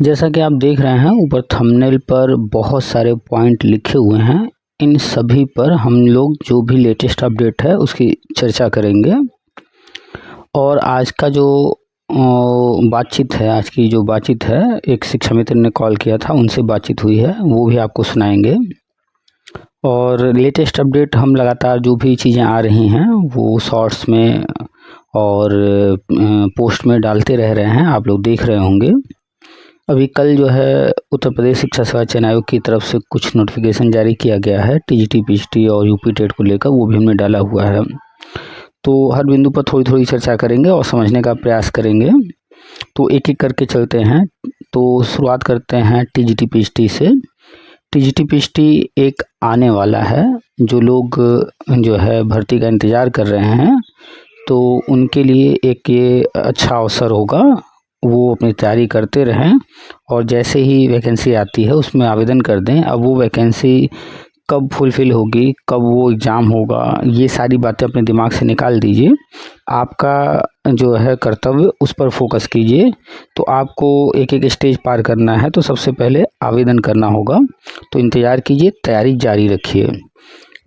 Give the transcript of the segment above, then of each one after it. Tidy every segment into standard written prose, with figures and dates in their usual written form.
जैसा कि आप देख रहे हैं ऊपर थंबनेल पर बहुत सारे पॉइंट लिखे हुए हैं। इन सभी पर हम लोग जो भी लेटेस्ट अपडेट है उसकी चर्चा करेंगे। और आज का जो बातचीत है, आज की जो बातचीत है, एक शिक्षा मित्र ने कॉल किया था, उनसे बातचीत हुई है, वो भी आपको सुनाएंगे। और लेटेस्ट अपडेट हम लगातार जो भी चीज़ें आ रही हैं वो शॉर्ट्स में और पोस्ट में डालते रह रहे हैं, आप लोग देख रहे होंगे। अभी कल जो है उत्तर प्रदेश शिक्षा सेवा चयन आयोग की तरफ से कुछ नोटिफिकेशन जारी किया गया है टीजीटी, पीजीटी और यूपी टेट को लेकर, वो भी हमने डाला हुआ है। तो हर बिंदु पर थोड़ी थोड़ी चर्चा करेंगे और समझने का प्रयास करेंगे। तो एक एक करके चलते हैं। तो शुरुआत करते हैं टीजीटी पीजीटी से। टीजीटी पीजीटी एक आने वाला है, जो लोग जो है भर्ती का इंतज़ार कर रहे हैं तो उनके लिए एक ये अच्छा अवसर होगा। वो अपनी तैयारी करते रहें और जैसे ही वैकेंसी आती है उसमें आवेदन कर दें। अब वो वैकेंसी कब फुलफ़िल होगी, कब वो एग्ज़ाम होगा, ये सारी बातें अपने दिमाग से निकाल दीजिए। आपका जो है कर्तव्य उस पर फोकस कीजिए। तो आपको एक एक स्टेज पार करना है, तो सबसे पहले आवेदन करना होगा। तो इंतज़ार कीजिए, तैयारी जारी रखिए।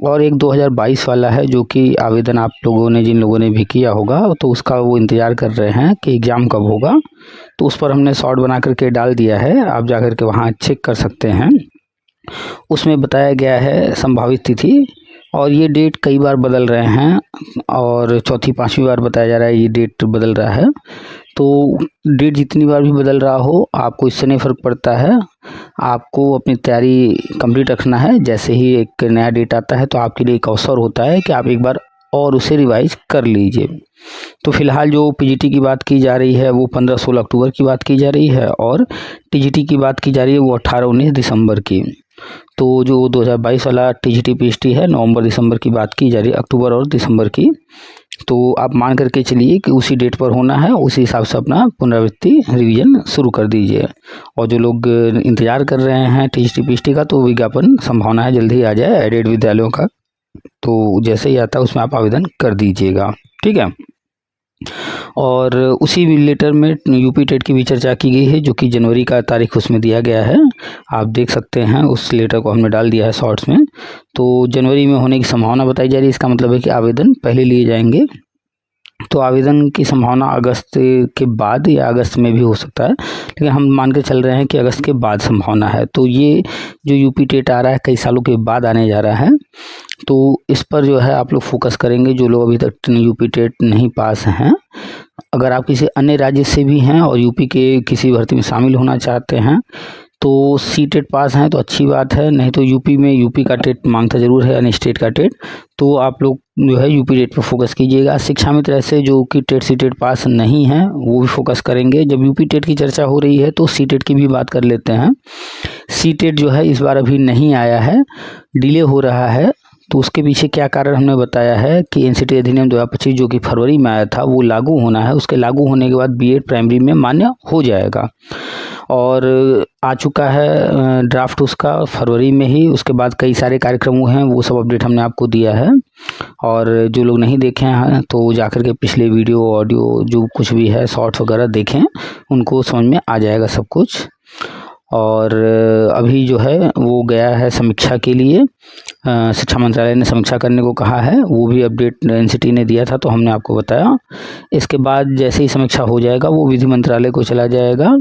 और एक 2022 वाला है जो कि आवेदन आप लोगों ने, जिन लोगों ने भी किया होगा, तो उसका वो इंतज़ार कर रहे हैं कि एग्ज़ाम कब होगा। तो उस पर हमने शॉर्ट बना करके डाल दिया है, आप जा कर के वहाँ चेक कर सकते हैं। उसमें बताया गया है संभावित तिथि, और ये डेट कई बार बदल रहे हैं और चौथी पांचवी बार बताया जा रहा है ये डेट बदल रहा है। तो डेट जितनी बार भी बदल रहा हो, आपको इससे नहीं फ़र्क पड़ता है। आपको अपनी तैयारी कंप्लीट रखना है। जैसे ही एक नया डेट आता है तो आपके लिए एक अवसर होता है कि आप एक बार और उसे रिवाइज कर लीजिए। तो फिलहाल जो पीजीटी की बात की जा रही है वो 15-16 अक्टूबर की बात की जा रही है, और टीजीटी की बात की जा रही है वो 18-19 दिसंबर की। तो जो 2022 वाला टीजीटी पीजीटी है नवंबर दिसंबर की बात की जा रही है, अक्टूबर और दिसंबर की। तो आप मान करके चलिए कि उसी डेट पर होना है, उसी हिसाब से अपना पुनरावृत्ति रिवीजन शुरू कर दीजिए। और जो लोग इंतज़ार कर रहे हैं टीजीटी पीजीटी का, तो विज्ञापन संभावना है जल्दी ही आ जाए एडेड विद्यालयों का। तो जैसे ही आता है उसमें आप आवेदन कर दीजिएगा, ठीक है। और उसी लेटर में यूपी टेट की भी चर्चा की गई है, जो कि जनवरी का तारीख उसमें दिया गया है। आप देख सकते हैं, उस लेटर को हमने डाल दिया है शॉर्ट्स में। तो जनवरी में होने की संभावना बताई जा रही है। इसका मतलब है कि आवेदन पहले लिए जाएंगे। तो आवेदन की संभावना अगस्त के बाद या अगस्त में भी हो सकता है, लेकिन हम मान के चल रहे हैं कि अगस्त के बाद संभावना है। तो ये जो यूपी टेट आ रहा है कई सालों के बाद आने जा रहा है, तो इस पर जो है आप लोग फोकस करेंगे, जो लोग अभी तक यूपी टेट नहीं पास हैं। अगर आप किसी अन्य राज्य से भी हैं और यूपी के किसी भर्ती में शामिल होना चाहते हैं तो सी टेट पास हैं तो अच्छी बात है, नहीं तो यूपी में यूपी का टेट मांगता ज़रूर है, यानी स्टेट का टेट। तो आप लोग जो है यूपी टेट पर फोकस कीजिएगा। शिक्षा मित्र ऐसे जो कि टेट सी टेट पास नहीं है वो भी फोकस करेंगे। जब यूपी टेट की चर्चा हो रही है तो सी टेट की भी बात कर लेते हैं। सी टेट जो है इस बार अभी नहीं आया है, डिले हो रहा है। तो उसके पीछे क्या कारण हमने बताया है कि एनसीटी अधिनियम 2025 जो कि फरवरी में आया था वो लागू होना है। उसके लागू होने के बाद बीएड प्राइमरी में मान्य हो जाएगा, और आ चुका है ड्राफ्ट उसका फरवरी में ही। उसके बाद कई सारे कार्यक्रम हैं, वो सब अपडेट हमने आपको दिया है। और जो लोग नहीं देखे हैं तो जाकर के पिछले वीडियो, ऑडियो जो कुछ भी है, शॉर्ट्स वगैरह देखें, उनको समझ में आ जाएगा सब कुछ। और अभी जो है वो गया है समीक्षा के लिए, शिक्षा मंत्रालय ने समीक्षा करने को कहा है। वो भी अपडेट एनसीटी ने दिया था तो हमने आपको बताया। इसके बाद जैसे ही समीक्षा हो जाएगा वो विधि मंत्रालय को चला जाएगा,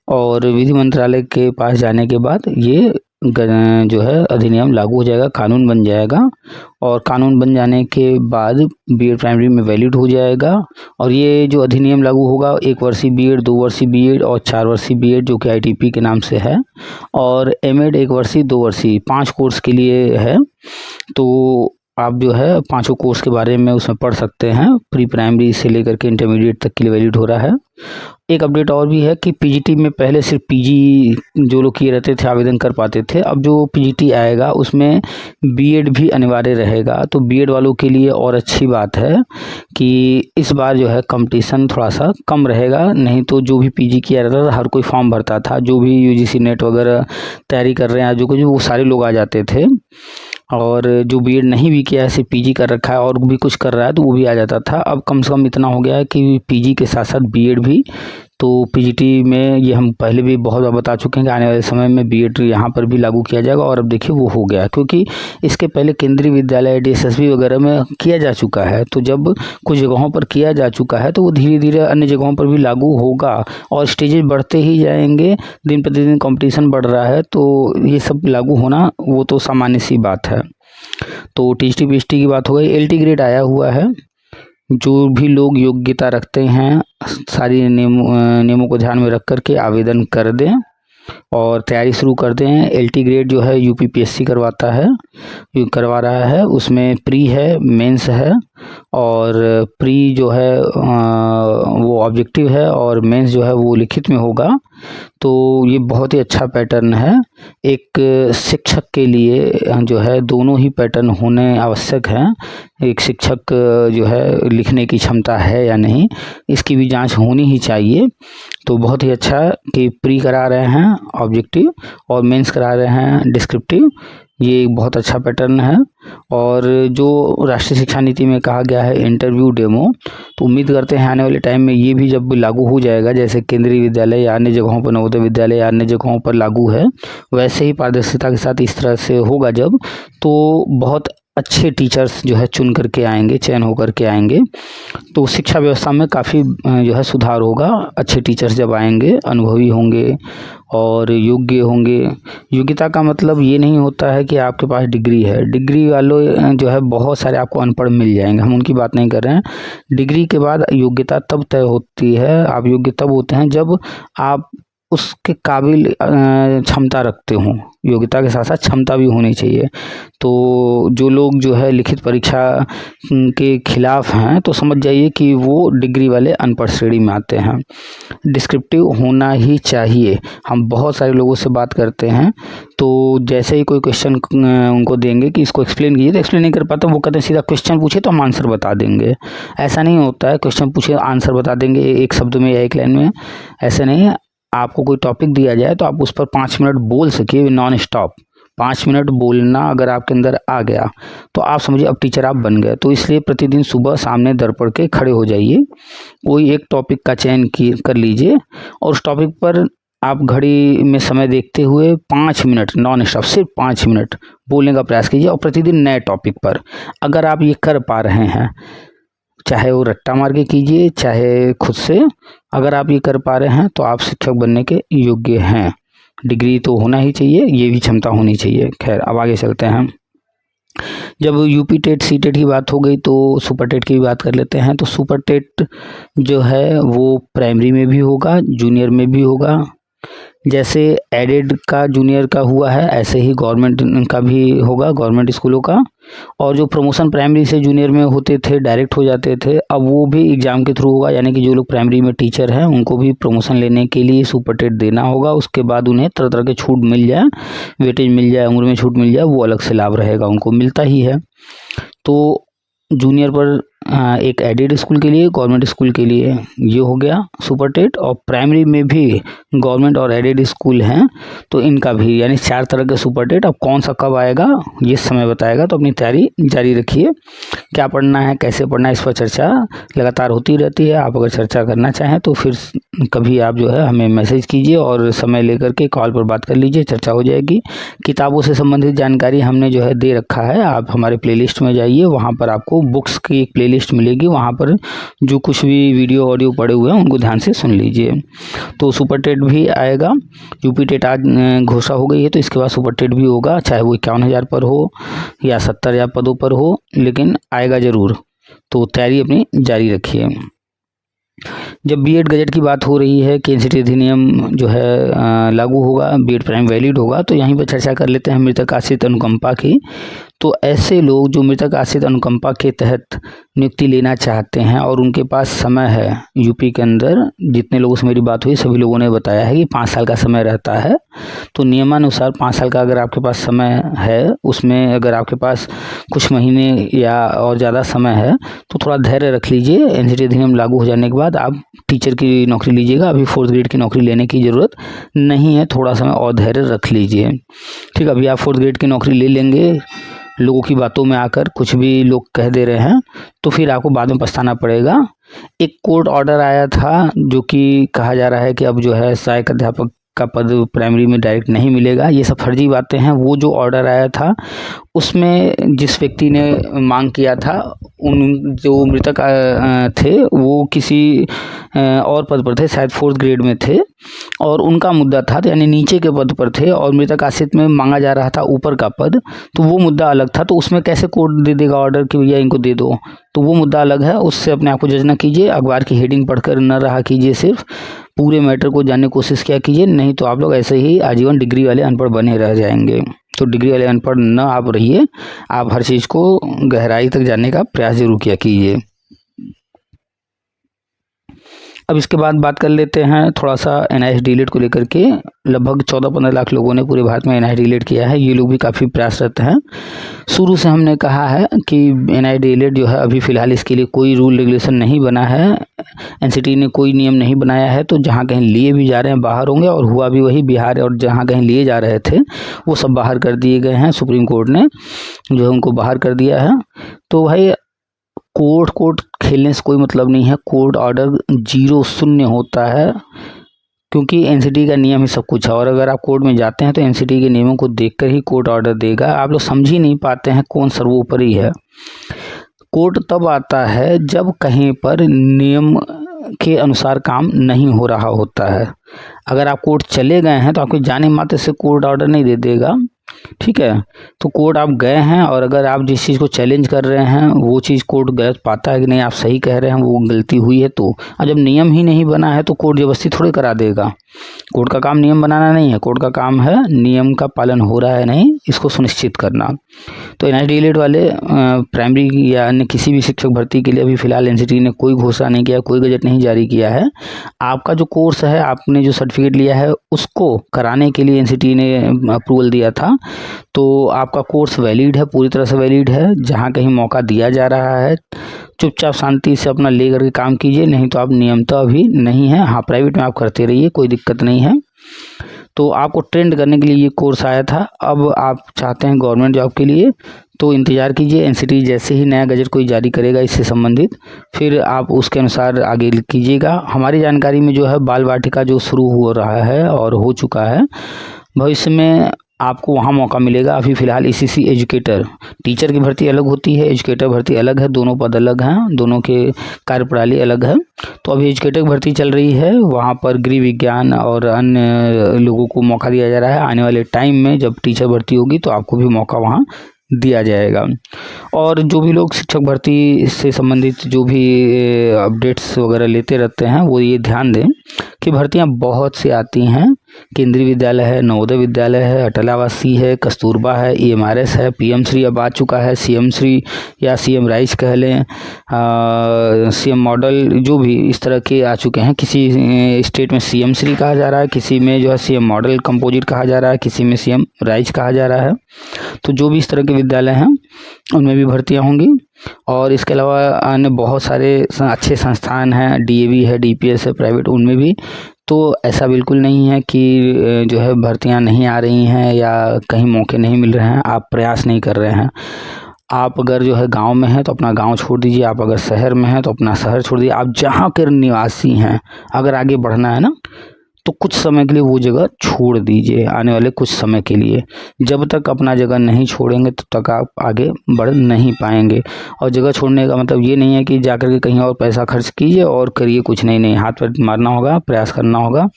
और विधि मंत्रालय के पास जाने के बाद ये जो है अधिनियम लागू हो जाएगा, कानून बन जाएगा। और कानून बन जाने के बाद बीएड प्राइमरी में वैलिड हो जाएगा। और ये जो अधिनियम लागू होगा 1 वर्षीय बीएड, 2 वर्षीय बीएड और 4 वर्षीय बीएड जो कि आईटीपी के नाम से है, और एमएड 1 वर्षीय, 2 वर्षीय, 5 कोर्स के लिए है। तो आप जो है पांचों कोर्स के बारे में उसमें पढ़ सकते हैं। प्री प्राइमरी से लेकर के इंटरमीडिएट तक के लिए वैलिड हो रहा है। एक अपडेट और भी है कि पीजीटी में पहले सिर्फ पीजी जो लोग किए रहते थे आवेदन कर पाते थे, अब जो पीजीटी आएगा उसमें बीएड भी अनिवार्य रहेगा। तो बीएड वालों के लिए और अच्छी बात है कि इस बार जो है कंपटीशन थोड़ा सा कम रहेगा। नहीं तो जो भी पीजी किया रहता था हर कोई फॉर्म भरता था, जो भी यूजीसी नेट वगैरह तैयारी कर रहे हैं जो कुछ, वो सारे लोग आ जाते थे। और जो बीएड नहीं भी किया है, सिर्फ पीजी कर रखा है और भी कुछ कर रहा है, तो वो भी आ जाता था। अब कम से कम इतना हो गया है कि पीजी के साथ साथ बीएड भी तो पीजीटी में ये हम पहले भी बहुत बार बता चुके हैं कि आने वाले समय में बीएड यहाँ पर भी लागू किया जाएगा, और अब देखिए वो हो गया, क्योंकि इसके पहले केंद्रीय विद्यालय डीएसएसबी वगैरह में किया जा चुका है। तो जब कुछ जगहों पर किया जा चुका है तो वो धीरे धीरे अन्य जगहों पर भी लागू होगा, और स्टेजेस बढ़ते ही जाएंगे, दिन प्रतिदिन कंपटीशन बढ़ रहा है, तो ये सब लागू होना वो तो सामान्य सी बात है। तो टीजीटी पीएचटी की बात हो गई। एलटी ग्रेड आया हुआ है, जो भी लोग योग्यता रखते हैं सारी नियमों को ध्यान में रख करके आवेदन कर दें और तैयारी शुरू कर दें। एलटी ग्रेड जो है यूपीपीएससी करवाता है, करवा रहा है। उसमें प्री है, मेंस है, और प्री जो है वो ऑब्जेक्टिव है, और मेंस जो है वो लिखित में होगा। तो ये बहुत ही अच्छा पैटर्न है। एक शिक्षक के लिए जो है दोनों ही पैटर्न होने आवश्यक हैं। एक शिक्षक जो है लिखने की क्षमता है या नहीं, इसकी भी जांच होनी ही चाहिए। तो बहुत ही अच्छा कि प्री करा रहे हैं ऑब्जेक्टिव, और मेंस करा रहे हैं डिस्क्रिप्टिव। ये एक बहुत अच्छा पैटर्न है। और जो राष्ट्रीय शिक्षा नीति में कहा गया है इंटरव्यू डेमो, तो उम्मीद करते हैं आने वाले टाइम में ये भी जब लागू हो जाएगा, जैसे केंद्रीय विद्यालय या अन्य जगहों पर, नवोदय विद्यालय या अन्य जगहों पर लागू है, वैसे ही पारदर्शिता के साथ इस तरह से होगा जब, तो बहुत अच्छे टीचर्स जो है चुन करके आएंगे, चयन होकर के आएंगे। तो शिक्षा व्यवस्था में काफ़ी जो है सुधार होगा। अच्छे टीचर्स जब आएंगे, अनुभवी होंगे और योग्य होंगे। योग्यता का मतलब ये नहीं होता है कि आपके पास डिग्री है। डिग्री वालों जो है बहुत सारे आपको अनपढ़ मिल जाएंगे, हम उनकी बात नहीं कर रहे हैं। डिग्री के बाद योग्यता तब तय होती है, आप योग्य तब होते हैं जब आप उसके काबिल क्षमता रखते हों। योग्यता के साथ साथ क्षमता भी होनी चाहिए। तो जो लोग जो है लिखित परीक्षा के खिलाफ हैं, तो समझ जाइए कि वो डिग्री वाले अनपढ़ श्रेणी में आते हैं। डिस्क्रिप्टिव होना ही चाहिए। हम बहुत सारे लोगों से बात करते हैं, तो जैसे ही कोई क्वेश्चन उनको देंगे कि इसको एक्सप्लेन कीजिए, तो एक्सप्लेन नहीं कर पाते, वो कहते हैं सीधा क्वेश्चन पूछे तो हम आंसर बता देंगे। ऐसा नहीं होता है, क्वेश्चन पूछे आंसर बता देंगे एक शब्द में या एक लाइन में, ऐसा नहीं है। आपको कोई टॉपिक दिया जाए तो आप उस पर 5 मिनट बोल सकिए नॉन स्टॉप। 5 मिनट बोलना अगर आपके अंदर आ गया तो आप समझिए अब टीचर आप बन गए। तो इसलिए प्रतिदिन सुबह सामने दर्पण के खड़े हो जाइए, कोई एक टॉपिक का चयन कर लीजिए, और उस टॉपिक पर आप घड़ी में समय देखते हुए 5 मिनट नॉन स्टॉप, सिर्फ 5 मिनट बोलने का प्रयास कीजिए। और प्रतिदिन नए टॉपिक पर अगर आप ये कर पा रहे हैं, चाहे वो रट्टा मार के कीजिए, चाहे खुद से, अगर आप ये कर पा रहे हैं तो आप शिक्षक बनने के योग्य हैं। डिग्री तो होना ही चाहिए, ये भी क्षमता होनी चाहिए। खैर, अब आगे चलते हैं। जब यूपी टेट सी टेट की बात हो गई तो सुपर टेट की भी बात कर लेते हैं। तो सुपर टेट जो है वो प्राइमरी में भी होगा, जूनियर में भी होगा। जैसे एडेड का जूनियर का हुआ है, ऐसे ही गवर्नमेंट का भी होगा, गवर्नमेंट स्कूलों का। और जो प्रमोशन प्राइमरी से जूनियर में होते थे, डायरेक्ट हो जाते थे, अब वो भी एग्ज़ाम के थ्रू होगा। यानी कि जो लोग प्राइमरी में टीचर हैं उनको भी प्रमोशन लेने के लिए सुपर टेट देना होगा। उसके बाद उन्हें तरह तरह के छूट मिल जाए, वेटेज मिल जाए, उम्र में छूट मिल जाए, वो अलग से लाभ रहेगा, उनको मिलता ही है। तो जूनियर पर एक एडेड स्कूल के लिए, गवर्नमेंट स्कूल के लिए ये हो गया सुपर टेट। और प्राइमरी में भी गवर्नमेंट और एडेड स्कूल हैं, तो इनका भी, यानी 4 तरह के सुपर टेट। अब कौन सा कब आएगा ये समय बताएगा, तो अपनी तैयारी जारी रखिए। क्या पढ़ना है, कैसे पढ़ना है, इस पर चर्चा लगातार होती रहती है। आप अगर चर्चा करना चाहें तो फिर कभी आप जो है हमें मैसेज कीजिए और समय लेकर के कॉल पर बात कर लीजिए, चर्चा हो जाएगी। किताबों से संबंधित जानकारी हमने जो है दे रखा है, आप हमारे प्लेलिस्ट में जाइए, वहाँ पर आपको बुक्स की एक प्लेलिस्ट मिलेगी। वहाँ पर जो कुछ भी वीडियो ऑडियो पड़े हुए हैं उनको ध्यान से सुन लीजिए। तो सुपर टेट भी आएगा। यूपी टेट आज घोषणा हो गई है, तो इसके बाद सुपर टेट भी होगा, चाहे वो 51,000 पर हो या 70,000 पदों पर हो, लेकिन आएगा ज़रूर। तो तैयारी अपनी जारी रखिए। जब बीएड गजट की बात हो रही है कि एनसीटी अधिनियम जो है लागू होगा, बीएड प्राइम वैलिड होगा, तो यहीं पर चर्चा कर लेते हैं मृतक आश्रित अनुकंपा की। तो ऐसे लोग जो मृतक आश्रित अनुकंपा के तहत नियुक्ति लेना चाहते हैं और उनके पास समय है, यूपी के अंदर जितने लोगों से मेरी बात हुई सभी लोगों ने बताया है कि 5 साल का समय रहता है। तो नियमानुसार 5 साल का अगर आपके पास समय है, उसमें अगर आपके पास कुछ महीने या और ज़्यादा समय है तो थोड़ा धैर्य रख लीजिए। एनसीटी अधिनियम लागू हो जाने के बाद आप टीचर की नौकरी लीजिएगा। अभी 4th ग्रेड की नौकरी लेने की ज़रूरत नहीं है, थोड़ा समय और धैर्य रख लीजिए। ठीक, अभी आप 4th ग्रेड की नौकरी ले लेंगे, लोगों की बातों में आकर कुछ भी लोग कह दे रहे हैं तो फिर आपको बाद में पछताना पड़ेगा। एक कोर्ट ऑर्डर आया था जो कि कहा जा रहा है कि अब जो है सहायक अध्यापक का पद प्राइमरी में डायरेक्ट नहीं मिलेगा। ये सब फर्जी बातें हैं। वो जो ऑर्डर आया था उसमें जिस व्यक्ति ने मांग किया था, उन जो मृतक थे वो किसी और पद पर थे, शायद 4th ग्रेड में थे, और उनका मुद्दा था, यानी नीचे के पद पर थे और मृतक आश्रित में मांगा जा रहा था ऊपर का पद, तो वो मुद्दा अलग था। तो उसमें कैसे कोर्ट दे देगा ऑर्डर कि भैया इनको दे दो, तो वो मुद्दा अलग है। उससे अपने आप को जज ना कीजिए, अखबार की हेडिंग पढ़कर न रहा कीजिए, सिर्फ पूरे मैटर को जानने की कोशिश किया कीजिए, नहीं तो आप लोग ऐसे ही आजीवन डिग्री वाले अनपढ़ बने रह जाएंगे। तो डिग्री वाले अनपढ़ न आप रहिए, आप हर चीज़ को गहराई तक जानने का प्रयास जरूर किया कीजिए। अब इसके बाद बात कर लेते हैं थोड़ा सा NIH डीलेट को लेकर के। लगभग 14-15 लाख लोगों ने पूरे भारत में NIH डीलेट किया है। ये लोग भी काफ़ी प्रयासरत हैं। शुरू से हमने कहा है कि NIH डीलेट जो है अभी फ़िलहाल इसके लिए कोई रूल रेगुलेशन नहीं बना है, NCT ने कोई नियम नहीं बनाया है। तो जहाँ कहीं लिए भी जा रहे हैं बाहर होंगे, और हुआ भी वही बिहार, और जहाँ कहीं लिए जा रहे थे वो सब बाहर कर दिए गए हैं। सुप्रीम कोर्ट ने जो है उनको बाहर कर दिया है। तो भाई कोर्ट खेलने से कोई मतलब नहीं है। कोर्ट ऑर्डर 0 होता है, क्योंकि NCT का नियम ही सब कुछ है। और अगर आप कोर्ट में जाते हैं तो NCT के नियमों को देखकर ही कोर्ट ऑर्डर देगा। आप लोग समझ ही नहीं पाते हैं कौन सर्वोपरि है। कोर्ट तब आता है जब कहीं पर नियम के अनुसार काम नहीं हो रहा होता है। अगर आप कोर्ट चले गए हैं तो आपके जाने मात्र से कोर्ट ऑर्डर नहीं दे देगा, ठीक है। तो कोर्ट आप गए हैं, और अगर आप जिस चीज़ को चैलेंज कर रहे हैं वो चीज़ कोर्ट गलत पाता है कि नहीं आप सही कह रहे हैं, वो गलती हुई है, तो और जब नियम ही नहीं बना है तो कोर्ट जबरदस्ती थोड़ी करा देगा। कोर्ट का काम नियम बनाना नहीं है, कोर्ट का काम है नियम का पालन हो रहा है नहीं, इसको सुनिश्चित करना। तो NIH डीलेट वाले प्राइमरी या अन्य किसी भी शिक्षक भर्ती के लिए अभी फ़िलहाल NCT ने कोई घोषणा नहीं किया, कोई गजट नहीं जारी किया है। आपका जो कोर्स है, आपने जो सर्टिफिकेट लिया है, उसको कराने के लिए NCT ने अप्रूवल दिया था। तो आपका कोर्स वैलिड है, पूरी तरह से वैलिड है। जहाँ कहीं मौका दिया जा रहा है चुपचाप शांति से अपना ले करके काम कीजिए, नहीं तो आप नियमतः अभी नहीं है। हाँ, प्राइवेट में आप करते रहिए, कोई दिक्कत नहीं है। तो आपको ट्रेंड करने के लिए ये कोर्स आया था। अब आप चाहते हैं गवर्नमेंट जॉब के लिए, तो इंतज़ार कीजिए। NCT जैसे ही नया गजट कोई जारी करेगा इससे संबंधित, फिर आप उसके अनुसार आगे कीजिएगा। हमारी जानकारी में जो है बाल वाटिका जो शुरू हो रहा है और हो चुका है, भविष्य में आपको वहाँ मौका मिलेगा। अभी फ़िलहाल ECC एजुकेटर, टीचर की भर्ती अलग होती है, एजुकेटर भर्ती अलग है, दोनों पद अलग हैं, दोनों के कार्यप्रणाली अलग है। तो अभी एजुकेटर की भर्ती चल रही है, वहाँ पर गृह विज्ञान और अन्य लोगों को मौका दिया जा रहा है। आने वाले टाइम में जब टीचर भर्ती होगी तो आपको भी मौका वहाँ दिया जाएगा। और जो भी लोग शिक्षक भर्ती से संबंधित जो भी अपडेट्स वगैरह लेते रहते हैं, वो ये ध्यान दें कि भर्तियां बहुत सी आती हैं। केंद्रीय विद्यालय है, नवोदय विद्यालय है, अटल आवासीय है, कस्तूरबा है, EMRS है, PM श्री अब आ चुका है, CM श्री या CM राइज कह लें, CM मॉडल, जो भी इस तरह के आ चुके हैं। किसी स्टेट में CM श्री कहा जा रहा है, किसी में जो है CM मॉडल कंपोजिट कहा जा रहा है, किसी में CM राइज कहा जा रहा है। तो जो भी इस तरह के विद्यालय हैं उनमें भी भर्तियां होंगी। और इसके अलावा अन्य बहुत सारे अच्छे संस्थान हैं, DAV है, DPS है प्राइवेट, उनमें भी। तो ऐसा बिल्कुल नहीं है कि जो है भर्तियां नहीं आ रही हैं या कहीं मौके नहीं मिल रहे हैं, आप प्रयास नहीं कर रहे हैं। आप अगर जो है गांव में हैं तो अपना गांव छोड़ दीजिए, आप अगर शहर में हैं तो अपना शहर छोड़ दीजिए। आप जहां के निवासी हैं, अगर आगे बढ़ना है ना, तो कुछ समय के लिए वो जगह छोड़ दीजिए, आने वाले कुछ समय के लिए। जब तक अपना जगह नहीं छोड़ेंगे तब तक आप आगे बढ़ नहीं पाएंगे। और जगह छोड़ने का मतलब ये नहीं है कि जाकर के कहीं और पैसा खर्च कीजिए और करिए कुछ नहीं, हाथ पैर मारना होगा, प्रयास करना होगा।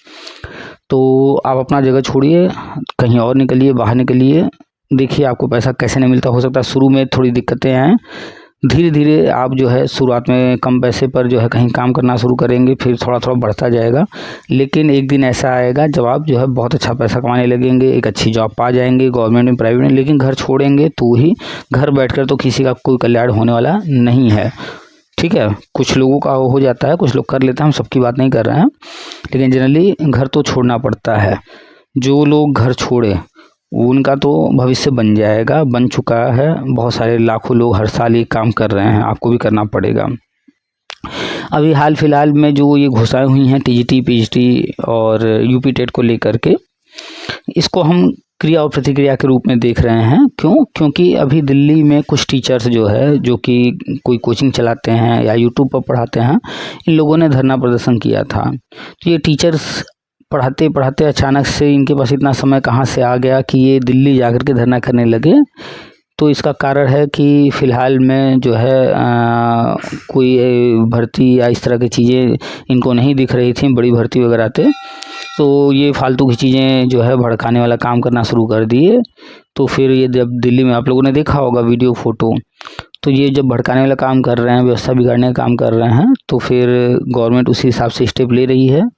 तो आप अपना जगह छोड़िए, कहीं और निकलिए, बाहर निकलिए, देखिए आपको पैसा कैसे नहीं मिलता। हो सकता है शुरू में थोड़ी दिक्कतें आएँ, धीरे धीरे आप जो है शुरुआत में कम पैसे पर जो है कहीं काम करना शुरू करेंगे, फिर थोड़ा थोड़ा बढ़ता जाएगा। लेकिन एक दिन ऐसा आएगा जब आप जो है बहुत अच्छा पैसा कमाने लगेंगे, एक अच्छी जॉब पा जाएंगे, गवर्नमेंट में, प्राइवेट में। लेकिन घर छोड़ेंगे तो ही, घर बैठकर तो किसी का कोई कल्याण होने वाला नहीं है, ठीक है। कुछ लोगों का हो जाता है, कुछ लोग कर लेते हैं, हम सबकी बात नहीं कर रहे हैं, लेकिन जनरली घर तो छोड़ना पड़ता है। जो लोग घर छोड़े उनका तो भविष्य बन जाएगा, बन चुका है। बहुत सारे लाखों लोग हर साल ये काम कर रहे हैं, आपको भी करना पड़ेगा। अभी हाल फिलहाल में जो ये घोषणाएं हुई हैं TGT, PGT और UP टेट को लेकर के, इसको हम क्रिया और प्रतिक्रिया के रूप में देख रहे हैं। क्यों? क्योंकि अभी दिल्ली में कुछ टीचर्स जो है, जो कि कोई कोचिंग चलाते हैं या यूट्यूब पर पढ़ाते हैं, इन लोगों ने धरना प्रदर्शन किया था। तो ये टीचर्स पढ़ाते पढ़ाते अचानक से इनके पास इतना समय कहाँ से आ गया कि ये दिल्ली जाकर के धरना करने लगे। तो इसका कारण है कि फ़िलहाल में जो है कोई भर्ती या इस तरह की चीज़ें इनको नहीं दिख रही थी, बड़ी भर्ती वगैरह थे। तो ये फालतू की चीज़ें जो है भड़काने वाला काम करना शुरू कर दिए। तो फिर ये जब दिल्ली में आप लोगों ने देखा होगा वीडियो फ़ोटो, तो ये जब भड़काने वाला काम कर रहे हैं, व्यवस्था बिगाड़ने का काम कर रहे हैं, तो फिर गवर्नमेंट उसी हिसाब से स्टेप ले रही है।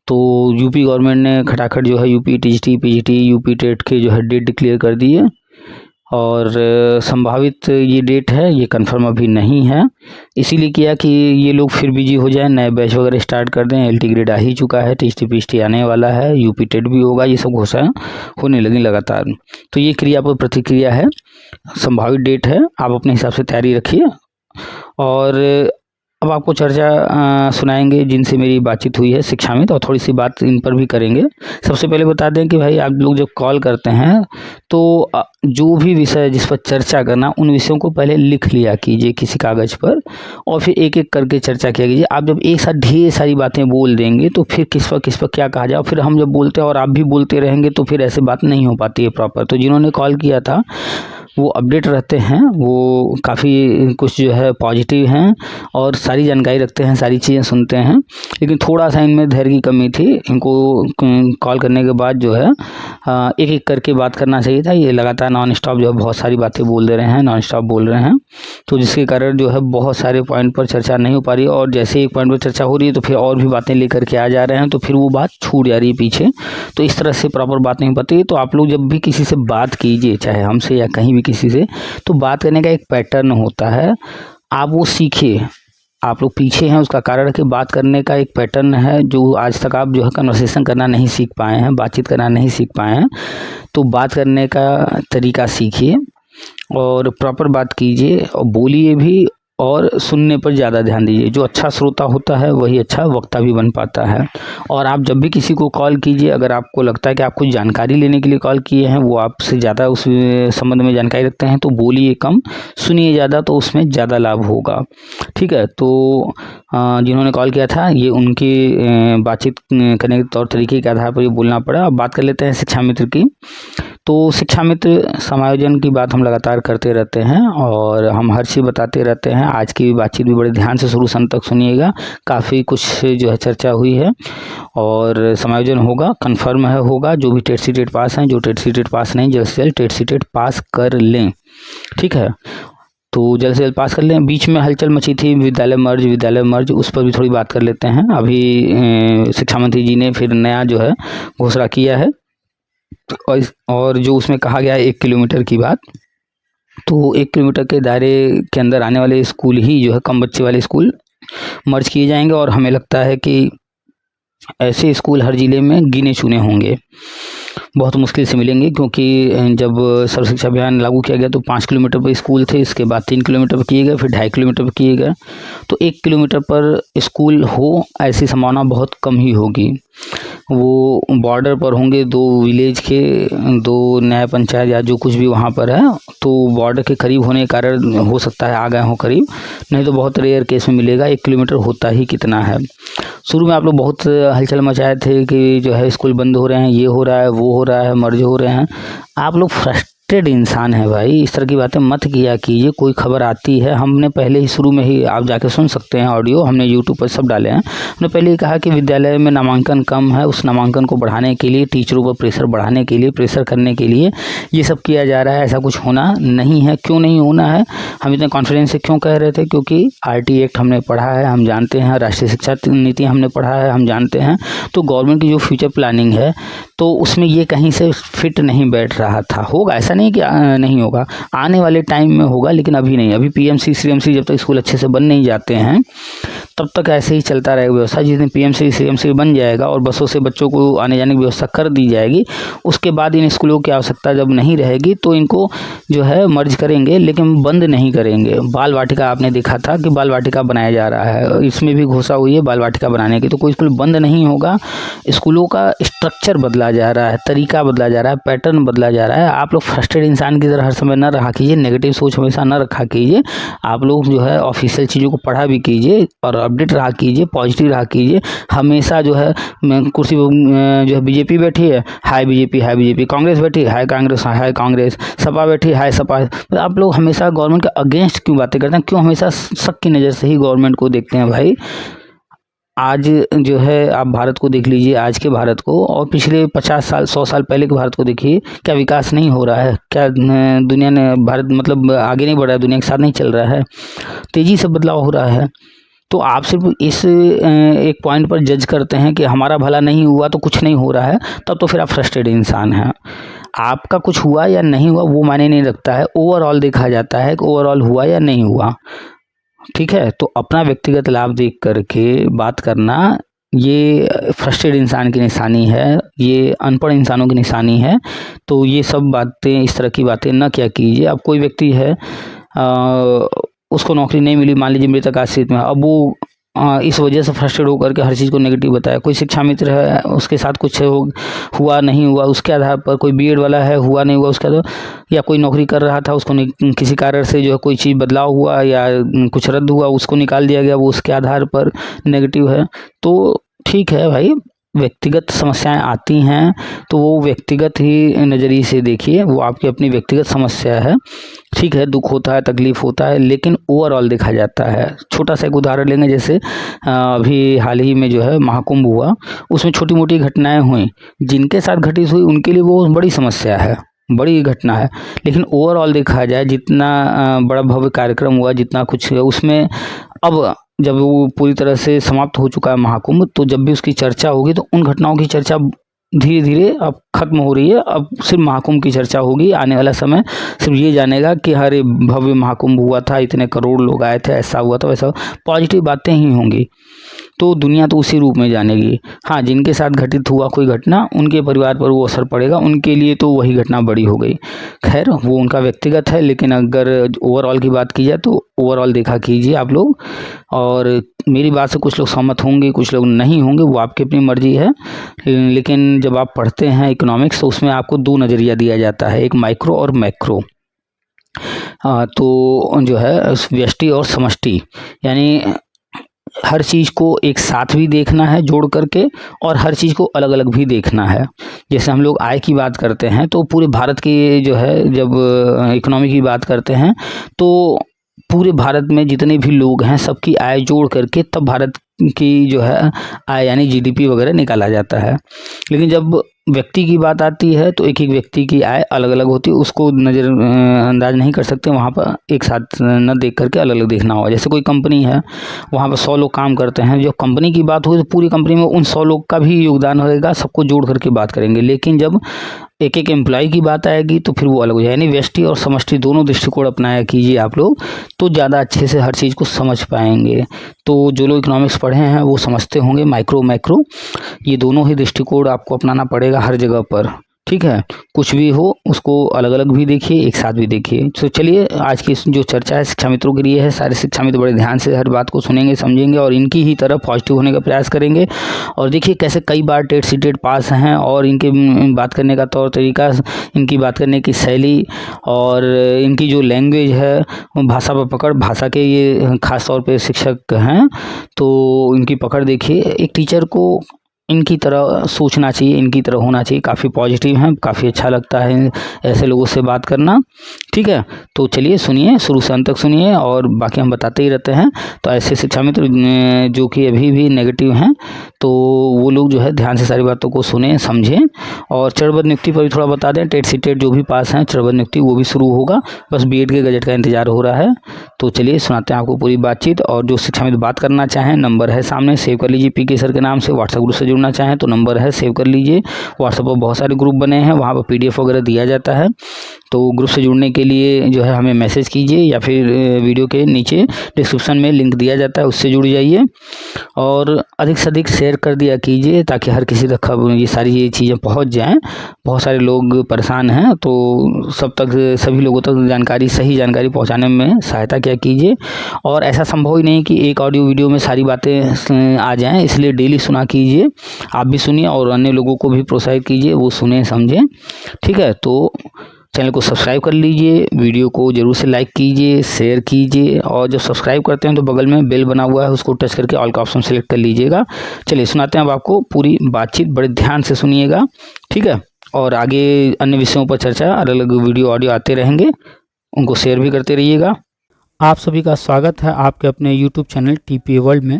तो यूपी गवर्नमेंट ने खटाखट जो है UP TGT, PGT, UP TET के जो है डेट डिक्लेयर कर दिए। और संभावित ये डेट है, ये कंफर्म अभी नहीं है, इसीलिए किया कि ये लोग फिर बिजी हो जाएं, नए बैच वगैरह स्टार्ट कर दें। एलटी ग्रेड आ ही चुका है, टीजीटी पीजीटी आने वाला है, यूपी टेट भी होगा, ये सब घोषणा होने लगी लगातार। तो ये क्रिया पर प्रतिक्रिया है, संभावित डेट है, आप अपने हिसाब से तैयारी रखिए। और अब आपको चर्चा सुनाएंगे जिनसे मेरी बातचीत हुई है शिक्षा में, तो थोड़ी सी बात इन पर भी करेंगे। सबसे पहले बता दें कि भाई आप लोग जब कॉल करते हैं तो जो भी विषय जिस पर चर्चा करना, उन विषयों को पहले लिख लिया कीजिए किसी कागज़ पर, और फिर एक एक करके चर्चा किया कीजिए। आप जब एक साथ ढेर सारी बातें बोल देंगे तो फिर किस पर क्या कहा जाए, फिर हम जब बोलते हैं और आप भी बोलते रहेंगे तो फिर ऐसे बात नहीं हो पाती है प्रॉपर। तो जिन्होंने कॉल किया था वो अपडेट रहते हैं, वो काफ़ी कुछ जो है पॉजिटिव हैं और सारी जानकारी रखते हैं, सारी चीज़ें सुनते हैं। लेकिन थोड़ा सा इनमें धैर्य की कमी थी, इनको कॉल करने के बाद जो है एक एक करके बात करना चाहिए था। ये लगातार नॉन स्टॉप जो है बहुत सारी बातें बोल दे रहे हैं, नॉन स्टॉप बोल रहे हैं, तो जिसके कारण जो है बहुत सारे पॉइंट पर चर्चा नहीं हो पा रही। और जैसे एक पॉइंट पर चर्चा हो रही है तो फिर और भी बातें लेकर के आ जा रहे हैं, तो फिर वो बात छूट जा रही है पीछे। तो इस तरह से प्रॉपर बात नहीं हो पाती। तो आप लोग जब भी किसी से बात कीजिए, चाहे हमसे या कहीं भी किसी से, तो बात करने का एक पैटर्न होता है, आप वो सीखिए। आप लोग पीछे हैं उसका कारण है कि बात करने का एक पैटर्न है जो आज तक आप जो है कन्वर्सेशन करना नहीं सीख पाए हैं, बातचीत करना नहीं सीख पाए हैं। तो बात करने का तरीका सीखिए और प्रॉपर बात कीजिए और बोलिए भी, और सुनने पर ज़्यादा ध्यान दीजिए। जो अच्छा श्रोता होता है वही अच्छा वक्ता भी बन पाता है। और आप जब भी किसी को कॉल कीजिए, अगर आपको लगता है कि आप कुछ जानकारी लेने के लिए कॉल किए हैं, वो आपसे ज़्यादा उस संबंध में जानकारी रखते हैं, तो बोलिए कम, सुनिए ज़्यादा, तो उसमें ज़्यादा लाभ होगा। ठीक है, तो जिन्होंने कॉल किया था ये उनकी बातचीत करने के तौर तरीके के आधार पर ये बोलना पड़ा। अब बात कर लेते हैं शिक्षा मित्र की। तो शिक्षा मित्र समायोजन की बात हम लगातार करते रहते हैं और हम हर चीज़ बताते रहते हैं। आज की बातचीत भी बड़े ध्यान से शुरू से अंत तक सुनिएगा, काफ़ी कुछ जो है चर्चा हुई है और समायोजन होगा, कन्फर्म है होगा। जो भी टेट सीटेट पास हैं, जो टेट सीटेट पास नहीं, जल्द से जल्द टेट सीटेट पास कर लें। ठीक है, तो जल्द से जल्द पास कर लें। बीच में हलचल मची थी विद्यालय मर्ज, उस पर भी थोड़ी बात कर लेते हैं। अभी शिक्षा मंत्री जी ने फिर नया जो है घोषणा किया है, और जो उसमें कहा गया है 1 किलोमीटर की बात, तो 1 किलोमीटर के दायरे के अंदर आने वाले स्कूल ही जो है कम बच्चे वाले स्कूल मर्ज किए जाएंगे। और हमें लगता है कि ऐसे स्कूल हर ज़िले में गिने चुने होंगे, बहुत मुश्किल से मिलेंगे, क्योंकि जब सर्व शिक्षा अभियान लागू किया गया तो 5 किलोमीटर पर स्कूल थे, इसके बाद 3 किलोमीटर पर किए गए, फिर 2.5 किलोमीटर पर किए गए। तो 1 किलोमीटर पर स्कूल हो ऐसी संभावना बहुत कम ही होगी। वो बॉर्डर पर होंगे, 2 विलेज के, 2 न्याय पंचायत या जो कुछ भी वहाँ पर है, तो बॉर्डर के करीब होने के कारण हो सकता है आ गए हों करीब, नहीं तो बहुत रेयर केस में मिलेगा। 1 किलोमीटर होता ही कितना है। शुरू में आप लोग बहुत हलचल मचाए थे कि जो है स्कूल बंद हो रहे हैं, ये हो रहा है, वो हो रहा है, मर्ज हो रहे हैं। आप लोग फ्रस्ट्रेटेड इंसान है भाई, इस तरह की बातें मत किया कीजिए। कोई खबर आती है, हमने पहले ही शुरू में ही, आप जाके सुन सकते हैं ऑडियो, हमने यूट्यूब पर सब डाले हैं। हमने पहले ही कहा कि विद्यालय में नामांकन कम है, उस नामांकन को बढ़ाने के लिए, टीचरों पर प्रेशर बढ़ाने के लिए, प्रेशर करने के लिए ये सब किया जा रहा है। ऐसा कुछ होना नहीं है। क्यों नहीं होना है, हम इतने कॉन्फिडेंस से क्यों कह रहे थे? क्योंकि RT एक्ट हमने पढ़ा है, हम जानते हैं, राष्ट्रीय शिक्षा नीति हमने पढ़ा है, हम जानते हैं। तो गवर्नमेंट की जो फ्यूचर प्लानिंग है, तो उसमें ये कहीं से फिट नहीं बैठ रहा था। होगा, ऐसा नहीं कि नहीं होगा, आने वाले टाइम में होगा, लेकिन अभी नहीं। अभी PMC CMC जब तक स्कूल अच्छे से बन नहीं जाते हैं तब तक ऐसे ही चलता रहेगा व्यवस्था। जिस दिन पीएमसी सीएमसी बन जाएगा और बसों से बच्चों को आने जाने की व्यवस्था कर दी जाएगी, उसके बाद इन स्कूलों की आवश्यकता जब नहीं रहेगी तो इनको जो है मर्ज करेंगे, लेकिन बंद नहीं करेंगे। बाल वाटिका आपने देखा था कि बाल वाटिका बनाया जा रहा है, इसमें भी घोषणा हुई है बाल वाटिका बनाने की। तो कोई स्कूल बंद नहीं होगा, स्कूलों का स्ट्रक्चर बदला जा रहा है, तरीका बदला जा रहा है, पैटर्न बदला जा रहा है। आप लोग फ्रस्ट्रेटेड इंसान की तरह हर समय न रहा कीजिए, नेगेटिव सोच हमेशा न रखा कीजिए। आप लोग जो है ऑफिशियल चीज़ों को पढ़ा भी कीजिए और अपडेट रहा कीजिए, पॉजिटिव रहा कीजिए। हमेशा जो है कुर्सी जो है बीजेपी बैठी है, हाय बीजेपी हाय बीजेपी, कांग्रेस बैठी है, हाय कांग्रेस हाय कांग्रेस, सपा बैठी है, हाय सपा। तो आप लोग हमेशा गवर्नमेंट के अगेंस्ट क्यों बातें करते हैं? क्यों हमेशा शक की नज़र से ही गवर्नमेंट को देखते हैं भाई? आज जो है आप भारत को देख लीजिए, आज के भारत को, और पिछले 50 साल 100 साल पहले के भारत को देखिए। क्या विकास नहीं हो रहा है? क्या दुनिया ने भारत मतलब आगे नहीं बढ़ रहा है, दुनिया के साथ नहीं चल रहा है? तेज़ी से बदलाव हो रहा है। तो आप सिर्फ इस एक पॉइंट पर जज करते हैं कि हमारा भला नहीं हुआ तो कुछ नहीं हो रहा है, तब तो फिर आप फ्रस्ट्रेटेड इंसान हैं। आपका कुछ हुआ या नहीं हुआ वो मायने नहीं रखता है, ओवरऑल देखा जाता है कि ओवरऑल हुआ या नहीं हुआ। ठीक है, तो अपना व्यक्तिगत लाभ देख करके बात करना ये फ्रस्ट्रेटेड इंसान की निशानी है, ये अनपढ़ इंसानों की निशानी है। तो ये सब बातें, इस तरह की बातें न क्या कीजिए। अब कोई व्यक्ति है उसको नौकरी नहीं मिली, मान लीजिए मृतक आश्रित में, अब वो इस वजह से फ्रस्ट्रेट होकर के हर चीज़ को नेगेटिव बताया। कोई शिक्षा मित्र है, उसके साथ कुछ हुआ नहीं हुआ उसके आधार पर, कोई बीएड वाला है, हुआ नहीं हुआ उसके आधार, या कोई नौकरी कर रहा था उसको किसी कारण से जो है कोई चीज़ बदलाव हुआ या कुछ रद्द हुआ, उसको निकाल दिया गया, वो उसके आधार पर नेगेटिव है। तो ठीक है भाई, व्यक्तिगत समस्याएं आती हैं तो वो व्यक्तिगत ही नज़रिए से देखिए, वो आपकी अपनी व्यक्तिगत समस्या है। ठीक है, दुख होता है, तकलीफ होता है, लेकिन ओवरऑल देखा जाता है। छोटा सा एक उदाहरण लेंगे, जैसे अभी हाल ही में जो है महाकुंभ हुआ, उसमें छोटी मोटी घटनाएं हुई, जिनके साथ घटित हुई उनके लिए वो बड़ी समस्या है, बड़ी घटना है। लेकिन ओवरऑल देखा जाए, जितना बड़ा भव्य कार्यक्रम हुआ, जितना कुछ उसमें, अब जब वो पूरी तरह से समाप्त हो चुका है महाकुंभ, तो जब भी उसकी चर्चा होगी तो उन घटनाओं की चर्चा धीरे धीरे अब खत्म हो रही है। अब सिर्फ महाकुंभ की चर्चा होगी। आने वाला समय सिर्फ ये जानेगा कि हरे भव्य महाकुंभ हुआ था, इतने करोड़ लोग आए थे, ऐसा हुआ था, वैसा, पॉजिटिव बातें ही होंगी। तो दुनिया तो उसी रूप में जानेगी। हाँ, जिनके साथ घटित हुआ कोई घटना, उनके परिवार पर वो असर पड़ेगा, उनके लिए तो वही घटना बड़ी हो गई। खैर, वो उनका व्यक्तिगत है, लेकिन अगर ओवरऑल की बात की जाए तो ओवरऑल देखा कीजिए आप लोग। और मेरी बात से कुछ लोग सहमत होंगे, कुछ लोग नहीं होंगे, वो आपकी अपनी मर्जी है। लेकिन जब आप पढ़ते हैं इकोनॉमिक्स तो उसमें आपको दो नज़रिया दिया जाता है, एक माइक्रो और मैक्रो। तो जो है व्यष्टि और समष्टि, यानी हर चीज़ को एक साथ भी देखना है जोड़ करके, और हर चीज़ को अलग अलग भी देखना है। जैसे हम लोग आय की बात करते हैं तो पूरे भारत की जो है, जब इकोनॉमी की बात करते हैं तो पूरे भारत में जितने भी लोग हैं सबकी आय जोड़ करके तब भारत की जो है आय यानी जीडीपी वगैरह निकाला जाता है। लेकिन जब व्यक्ति की बात आती है तो एक एक व्यक्ति की आय अलग अलग होती है, उसको नज़र अंदाज नहीं कर सकते। वहाँ पर एक साथ न देख करके अलग अलग देखना होगा। जैसे कोई कंपनी है, वहाँ पर 100 लोग काम करते हैं, जब कंपनी की बात हुई तो पूरी कंपनी में उन 100 लोग का भी योगदान होगा, सबको जोड़ करके बात करेंगे। लेकिन जब एक एक एम्प्लॉय की बात आएगी तो फिर वो अलग हो जाए। यानी व्यष्टि और समष्टि दोनों दृष्टिकोण अपनाया कीजिए आप लोग, तो ज़्यादा अच्छे से हर चीज़ को समझ पाएंगे। तो जो लोग इकोनॉमिक्स पढ़े हैं वो समझते होंगे माइक्रो मैक्रो, ये दोनों ही दृष्टिकोण आपको अपनाना पड़ेगा हर जगह पर। ठीक है, कुछ भी हो उसको अलग अलग भी देखिए, एक साथ भी देखिए। तो चलिए, आज की जो चर्चा है शिक्षा मित्रों के लिए है। सारे शिक्षा मित्र बड़े ध्यान से हर बात को सुनेंगे, समझेंगे और इनकी ही तरफ पॉजिटिव होने का प्रयास करेंगे। और देखिए कैसे कई बार टेट सीटेट पास हैं, और इनके बात करने का तौर तरीका, इनकी बात करने की शैली और इनकी जो लैंग्वेज है, भाषा पर पकड़, भाषा के ये खास तौर पर शिक्षक हैं तो इनकी पकड़ देखिए। एक टीचर को इनकी तरह सोचना चाहिए, इनकी तरह होना चाहिए। काफ़ी पॉजिटिव हैं, काफ़ी अच्छा लगता है ऐसे लोगों से बात करना। ठीक है, तो चलिए सुनिए, शुरू से अंत तक सुनिए, और बाकी हम बताते ही रहते हैं। तो ऐसे शिक्षा मित्र जो कि अभी भी नेगेटिव हैं, तो वो लोग जो है ध्यान से सारी बातों को सुने, समझें। और चरणबद्ध नियुक्ति पर भी थोड़ा बता दें, टेट सीटेट जो भी पास हैं, चरणबद्ध नियुक्ति वो भी शुरू होगा, बस बीएड के गजट का इंतजार हो रहा है। तो चलिए सुनाते हैं आपको पूरी बातचीत। और जो शिक्षा मित्र बात करना चाहें, नंबर है सामने, सेव कर लीजिए पीके सर के नाम से। व्हाट्सएप ग्रुप से जुड़ना चाहें तो नंबर है, सेव कर लीजिए। व्हाट्सएप पर बहुत सारे ग्रुप बने हैं, वहाँ पर PDF वगैरह दिया जाता है। तो ग्रुप से जुड़ने के लिए जो है हमें मैसेज कीजिए या फिर वीडियो के नीचे डिस्क्रिप्शन में लिंक दिया जाता है, उससे जुड़ जाइए और अधिक से अधिक शेयर कर दिया कीजिए ताकि हर किसी तक खबर ये सारी चीज़ें पहुंच जाएं। बहुत सारे लोग परेशान हैं, तो सब तक सभी लोगों तक जानकारी, सही जानकारी पहुंचाने में सहायता किया कीजिए। और ऐसा संभव ही नहीं कि एक ऑडियो वीडियो में सारी बातें आ जाएं, इसलिए डेली सुना कीजिए। आप भी सुनिए और अन्य लोगों को भी प्रोत्साहित कीजिए, वो सुने समझें। ठीक है, तो चैनल को सब्सक्राइब कर लीजिए, वीडियो को जरूर से लाइक कीजिए, शेयर कीजिए और जब सब्सक्राइब करते हैं तो बगल में बेल बना हुआ है, उसको टच करके ऑल का ऑप्शन सेलेक्ट कर लीजिएगा। चलिए सुनाते हैं अब आपको पूरी बातचीत, बड़े ध्यान से सुनिएगा। ठीक है, और आगे अन्य विषयों पर चर्चा, अलग अलग वीडियो ऑडियो आते रहेंगे, उनको शेयर भी करते रहिएगा। आप सभी का स्वागत है आपके अपने यूट्यूब चैनल टीपीए वर्ल्ड में।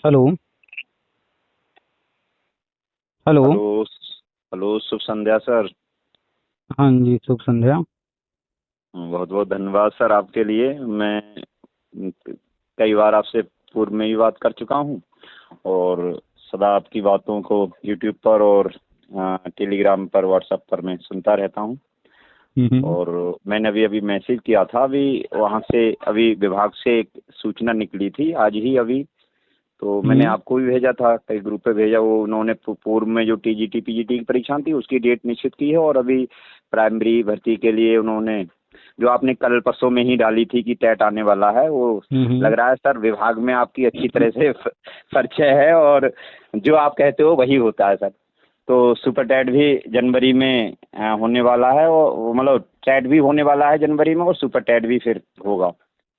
Hello hello. हेलो। हेलो, शुभ संध्या सर। हाँ जी, शुभ संध्या। बहुत बहुत धन्यवाद सर आपके लिए। मैं कई बार आपसे पूर्व में भी बात कर चुका हूँ और सदा आपकी बातों को यूट्यूब पर और टेलीग्राम पर, व्हाट्सएप पर मैं सुनता रहता हूँ। और मैंने अभी अभी मैसेज किया था, अभी वहाँ से अभी विभाग से एक सूचना निकली थी आज ही अभी, तो मैंने आपको भी भेजा था, कई ग्रुप पे भेजा। वो उन्होंने पूर्व में जो टीजीटी पीजीटी की परीक्षा थी उसकी डेट निश्चित की है और अभी प्राइमरी भर्ती के लिए उन्होंने जो आपने कल परसों में ही डाली थी कि टेट आने वाला है, वो लग रहा है सर विभाग में आपकी अच्छी तरह से परिचय है और जो आप कहते हो वही होता है सर। तो सुपर टेट भी जनवरी में होने वाला है, और मतलब टेट भी होने वाला है जनवरी में और सुपर टेट भी फिर होगा।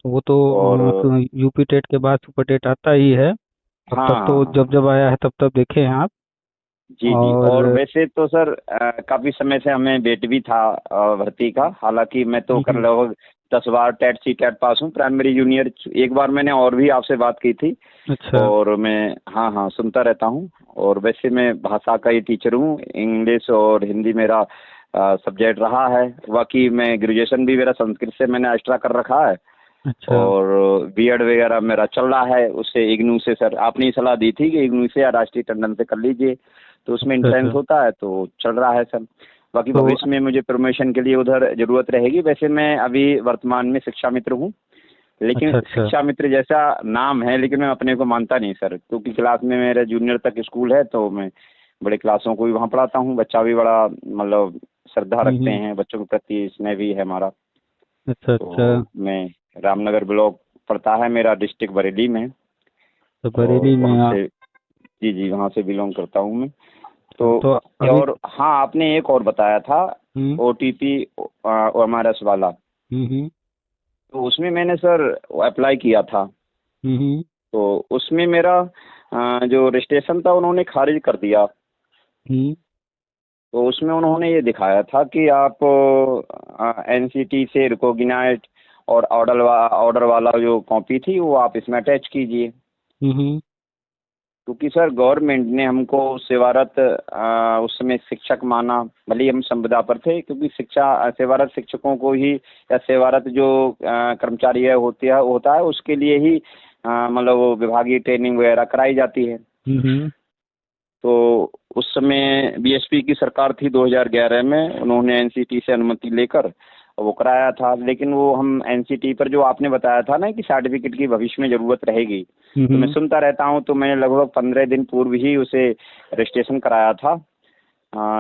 वो तो और यूपी टेट के बाद सुपर टेट आता ही है। अब तक तो हाँ, जब आया है तब देखे हैं आप। जी जी। और वैसे तो सर काफी समय से हमें वेट भी था भर्ती का, हालांकि मैं तो कर लगभग 10 बार टेट सी टेट पास हूँ, प्राइमरी जूनियर। एक बार मैंने और भी आपसे बात की थी। अच्छा। और मैं हाँ हाँ सुनता रहता हूँ। और वैसे मैं भाषा का ही टीचर हूँ, इंग्लिश और हिंदी मेरा सब्जेक्ट रहा है। बाकी मैं ग्रेजुएशन भी मेरा संस्कृत से मैंने एक्स्ट्रा कर रखा है। अच्छा। और बीएड वगैरह मेरा चल रहा है उससे, इग्नू से। सर आपने ही सलाह दी थी कि इग्नू से या राष्ट्रीय टंडन से कर लीजिए, तो उसमें इंट्रेंस होता है, तो चल रहा है सर। बाकी तो भविष्य में मुझे प्रमोशन के लिए उधर जरूरत रहेगी। वैसे मैं अभी वर्तमान में शिक्षा मित्र हूँ, लेकिन अच्छा। शिक्षा मित्र जैसा नाम है लेकिन मैं अपने को मानता नहीं सर, क्योंकि क्लास में मेरा जूनियर तक स्कूल है, तो मैं बड़े क्लासों को भी वहाँ पढ़ाता हूँ। बच्चा भी बड़ा मतलब श्रद्धा रखते हैं, बच्चों के प्रति स्नेह भी है हमारा। अच्छा। तो मैं रामनगर ब्लॉक पड़ता है मेरा, डिस्ट्रिक्ट बरेली में। तो और बरेली में वहाँ आप। से, जी जी, वहाँ से बिलोंग करता हूँ मैं। तो अभी। और हाँ, आपने एक और बताया था ओटीपी OMRS वाला, तो उसमें मैंने सर अप्लाई किया था। तो उसमें मेरा जो रजिस्ट्रेशन था उन्होंने खारिज कर दिया। तो उसमें उन्होंने ये दिखाया था कि आप एनसीटी से रिकॉग्नाइज्ड और ऑर्डर वाला जो कॉपी थी वो आप इसमें अटैच कीजिए। क्योंकि सर गवर्नमेंट ने हमको सेवारत उस समय शिक्षक माना, भले ही हम संविदा पर थे, क्योंकि सेवारत शिक्षकों को ही या सेवारत जो कर्मचारी है होता है उसके लिए ही मतलब वो विभागीय ट्रेनिंग वगैरह कराई जाती है। तो उस समय बीएसपी की सरकार थी 2011 में, उन्होंने एनसीटी से अनुमति लेकर वो कराया था। लेकिन वो हम एनसीटी पर जो आपने बताया था ना कि सर्टिफिकेट की भविष्य में जरूरत रहेगी, तो मैं सुनता रहता हूँ, तो मैंने लगभग 15 दिन पूर्व ही उसे रजिस्ट्रेशन कराया था।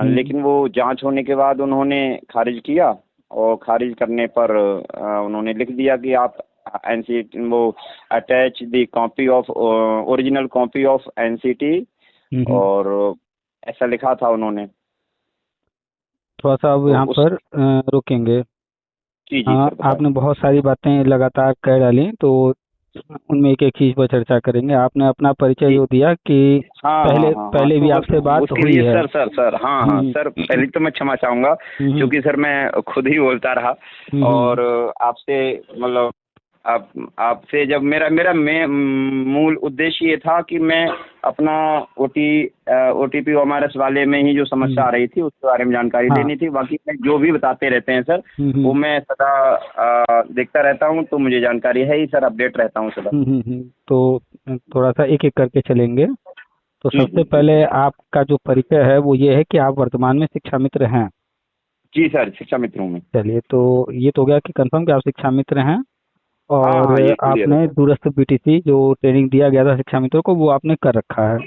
लेकिन वो जांच होने के बाद उन्होंने खारिज किया, और खारिज करने पर उन्होंने लिख दिया कि आप एनसीटी वो attach the copy of original copy of NCT, और ऐसा लिखा था उन्होंने। थोड़ा सा अब तो यहाँ पर रुकेंगे। जी जी हाँ, सर, बताएं। आपने बहुत सारी बातें लगातार कह डाली, तो उनमें एक एक चीज पर चर्चा करेंगे। आपने अपना परिचय जी जो दिया कि हाँ हाँ हाँ हाँ, पहले तो भी बस आपसे बात उसके हुई लिए है। सर हाँ हाँ सर, पहले तो मैं क्षमा चाहूंगा, क्योंकि सर मैं खुद ही बोलता रहा। और आपसे मतलब आपसे जब मेरा मेरा मैं मूल उद्देश्य ये था कि मैं अपना ओटीपी OMRS वाले में ही जो समस्या आ रही थी उसके बारे में जानकारी हाँ। लेनी थी। बाकी मैं जो भी बताते रहते हैं सर वो मैं सदा देखता रहता हूँ, तो मुझे जानकारी है ही सर, अपडेट रहता हूँ सदा। तो थोड़ा सा एक एक करके चलेंगे। तो जी सबसे जी जी पहले आपका जो परिचय है वो ये है कि आप वर्तमान में शिक्षा मित्र हैं। जी सर, शिक्षा मित्र हूँ मैं। चलिए, तो ये तो हो गया कि कंफर्म कि आप शिक्षा मित्र हैं, हाँ और हाँ, ये क्लियर है आपने सर। दूरस्थ बीटीसी जो ट्रेनिंग दिया गया था शिक्षा मित्रों को वो आपने कर रखा है।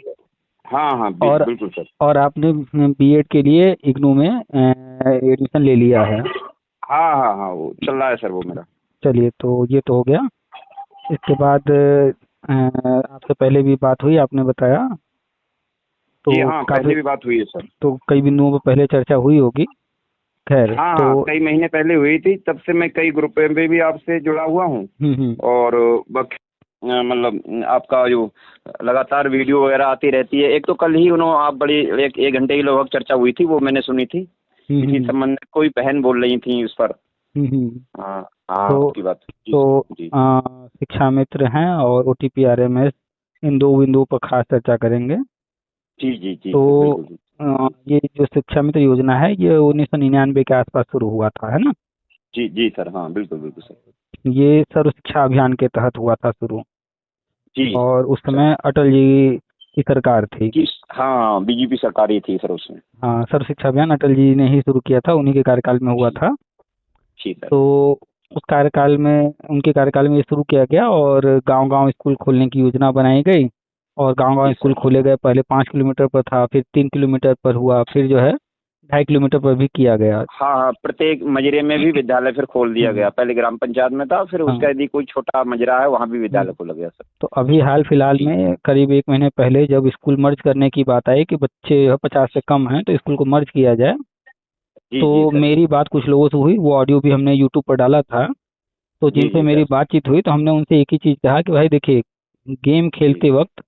हाँ हाँ, और बिल्कुल सर। और आपने बीएड के लिए इग्नू में एडमिशन ले लिया है। हाँ हाँ हाँ, वो चल रहा है सर वो मेरा। चलिए, तो ये तो हो गया। इसके बाद आपसे पहले भी बात हुई, आपने बताया, तो जी हाँ, काफी, पहले भी बात हुई है सर। तो कई बिंदुओं पर पहले चर्चा हुई होगी। खैर, हाँ तो हाँ, कई महीने पहले हुई थी, तब से मैं कई ग्रुप में भी आपसे जुड़ा हुआ हूँ। हम्म। और मतलब आपका जो लगातार वीडियो वगैरह आती रहती है। एक तो कल ही उन्होंने आप बड़ी एक घंटे की लगभग चर्चा हुई थी, वो मैंने सुनी थी। इसी हम्म। संबंध में कोई बहन बोल रही थी उस पर। हम्म। हाँ हाँ, तो आपकी बात। जी तो सर, जी शिक्षा मित्र हैं और ओटीपी आरएमएस, इन दो बिंदुओं पर खास चर्चा करेंगे। जी जी जी सर, तो बिल्कुल। ये जो शिक्षा मित्र योजना है ये 1999 के आसपास शुरू हुआ था, है ना? जी जी सर, हाँ बिल्कुल बिल्कुल सर। ये सर्व शिक्षा अभियान के तहत हुआ था शुरू, जी और उस सर। समय अटल जी की सरकार थी। जी हाँ, बीजेपी सरकार ही थी सर उसमें। हाँ, सर्व शिक्षा अभियान अटल जी ने ही शुरू किया था, उन्हीं के कार्यकाल में हुआ जी था। जी सर। तो उस कार्यकाल में, उनके कार्यकाल में ये शुरू किया गया, और गांव-गांव स्कूल खोलने की योजना बनाई गई, और गांव-गांव जी स्कूल सर। खोले गए। पहले 5 किलोमीटर पर था, फिर 3 किलोमीटर पर हुआ, फिर जो है 2.5 किलोमीटर पर भी किया गया। हाँ हाँ, प्रत्येक मजरे में भी विद्यालय फिर खोल दिया हम्म। गया। पहले ग्राम पंचायत में था, फिर हाँ। उसका यदि कोई छोटा मजरा है वहाँ भी हम्म। विद्यालय खोला गया सर। तो अभी हाल फिलहाल जी में करीब 1 महीने पहले जब स्कूल मर्ज करने की बात आई कि बच्चे 50 से कम हैं तो स्कूल को मर्ज किया जाए, जी जी तो सर। मेरी बात कुछ लोगों से हुई, वो ऑडियो भी हमने यूट्यूब पर डाला था। तो जी जिनसे जी मेरी सर। बातचीत हुई तो हमने उनसे एक ही चीज़ कहा कि भाई देखिए, गेम जी। खेलते वक्त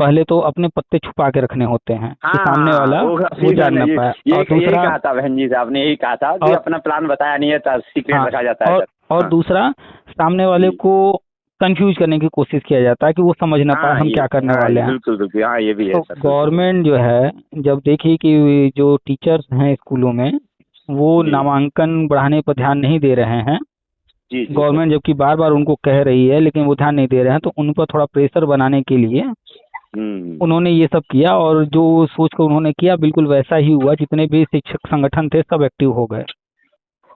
पहले तो अपने पत्ते छुपा के रखने होते हैं कि हाँ सामने हाँ, वाला वो वो अभी जान मैंने ना पाए, और यही दूसरा, कहा था बहन जी से, आपने यही कहा था कि और अपना प्लान बताया नहीं है तो सीक्रेट हाँ, रखा जाता है और सर। और हाँ। दूसरा, सामने वाले जी को कंफ्यूज करने की कोशिश किया जाता है कि वो समझ ना पाए हाँ, हम ये क्या करने हाँ, वाले ये हैं। बिल्कुल बिल्कुल, हाँ ये भी है तो सर, बिल्कुल बिल्कुल। गवर्नमेंट जो है, जब देखी कि जो टीचर्स हैं स्कूलों में वो जी नामांकन बढ़ाने पर ध्यान नहीं दे रहे हैं, जी जी सर। गवर्नमेंट जबकि बार बार उनको कह रही है लेकिन वो ध्यान नहीं दे रहे हैं, तो उन पर थोड़ा प्रेशर बनाने के लिए हम्म। उन्होंने ये सब किया, और जो सोच कर उन्होंने किया बिल्कुल वैसा ही हुआ। जितने भी शिक्षक संगठन थे सब एक्टिव हो गए।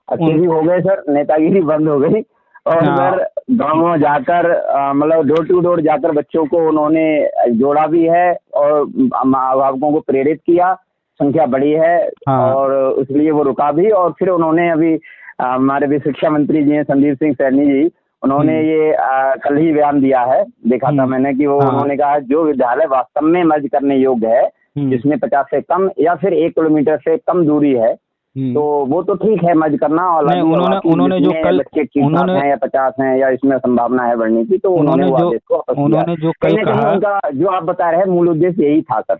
अच्छे उन भी हो गए सर, नेतागिरी बंद हो गई। और हाँ, सर गाँव में जाकर मतलब डोर टू डोर जाकर बच्चों को उन्होंने जोड़ा भी है, और माँ अभिभावकों को प्रेरित किया। संख्या बढ़ी है, हाँ। और इसलिए वो रुका भी। और फिर उन्होंने अभी हमारे भी शिक्षा मंत्री जी हैं संदीप सिंह सैनी जी, उन्होंने हम्म। ये कल ही बयान दिया है, देखा था हम्म। मैंने कि वो हाँ। उन्होंने कहा जो विद्यालय वास्तव में मर्ज करने योग्य है, हम्म। जिसमें 50 से कम या फिर 1 किलोमीटर से कम दूरी है, तो हम्म। वो तो ठीक है मर्ज करना। और नहीं, अभी उन्होंने बाकी उन्होंने जो जितने कल बच्चे 60 उन्होंने हैं या 50 हैं या इसमें संभावना है बढ़ने की, तो उन्होंने उन्होंने वो जो आदेश को वापस लिया। उन्होंने जो कहीं कल ना कहीं कहा, उनका जो आप बता रहे हैं मूल उद्देश्य यही था सर।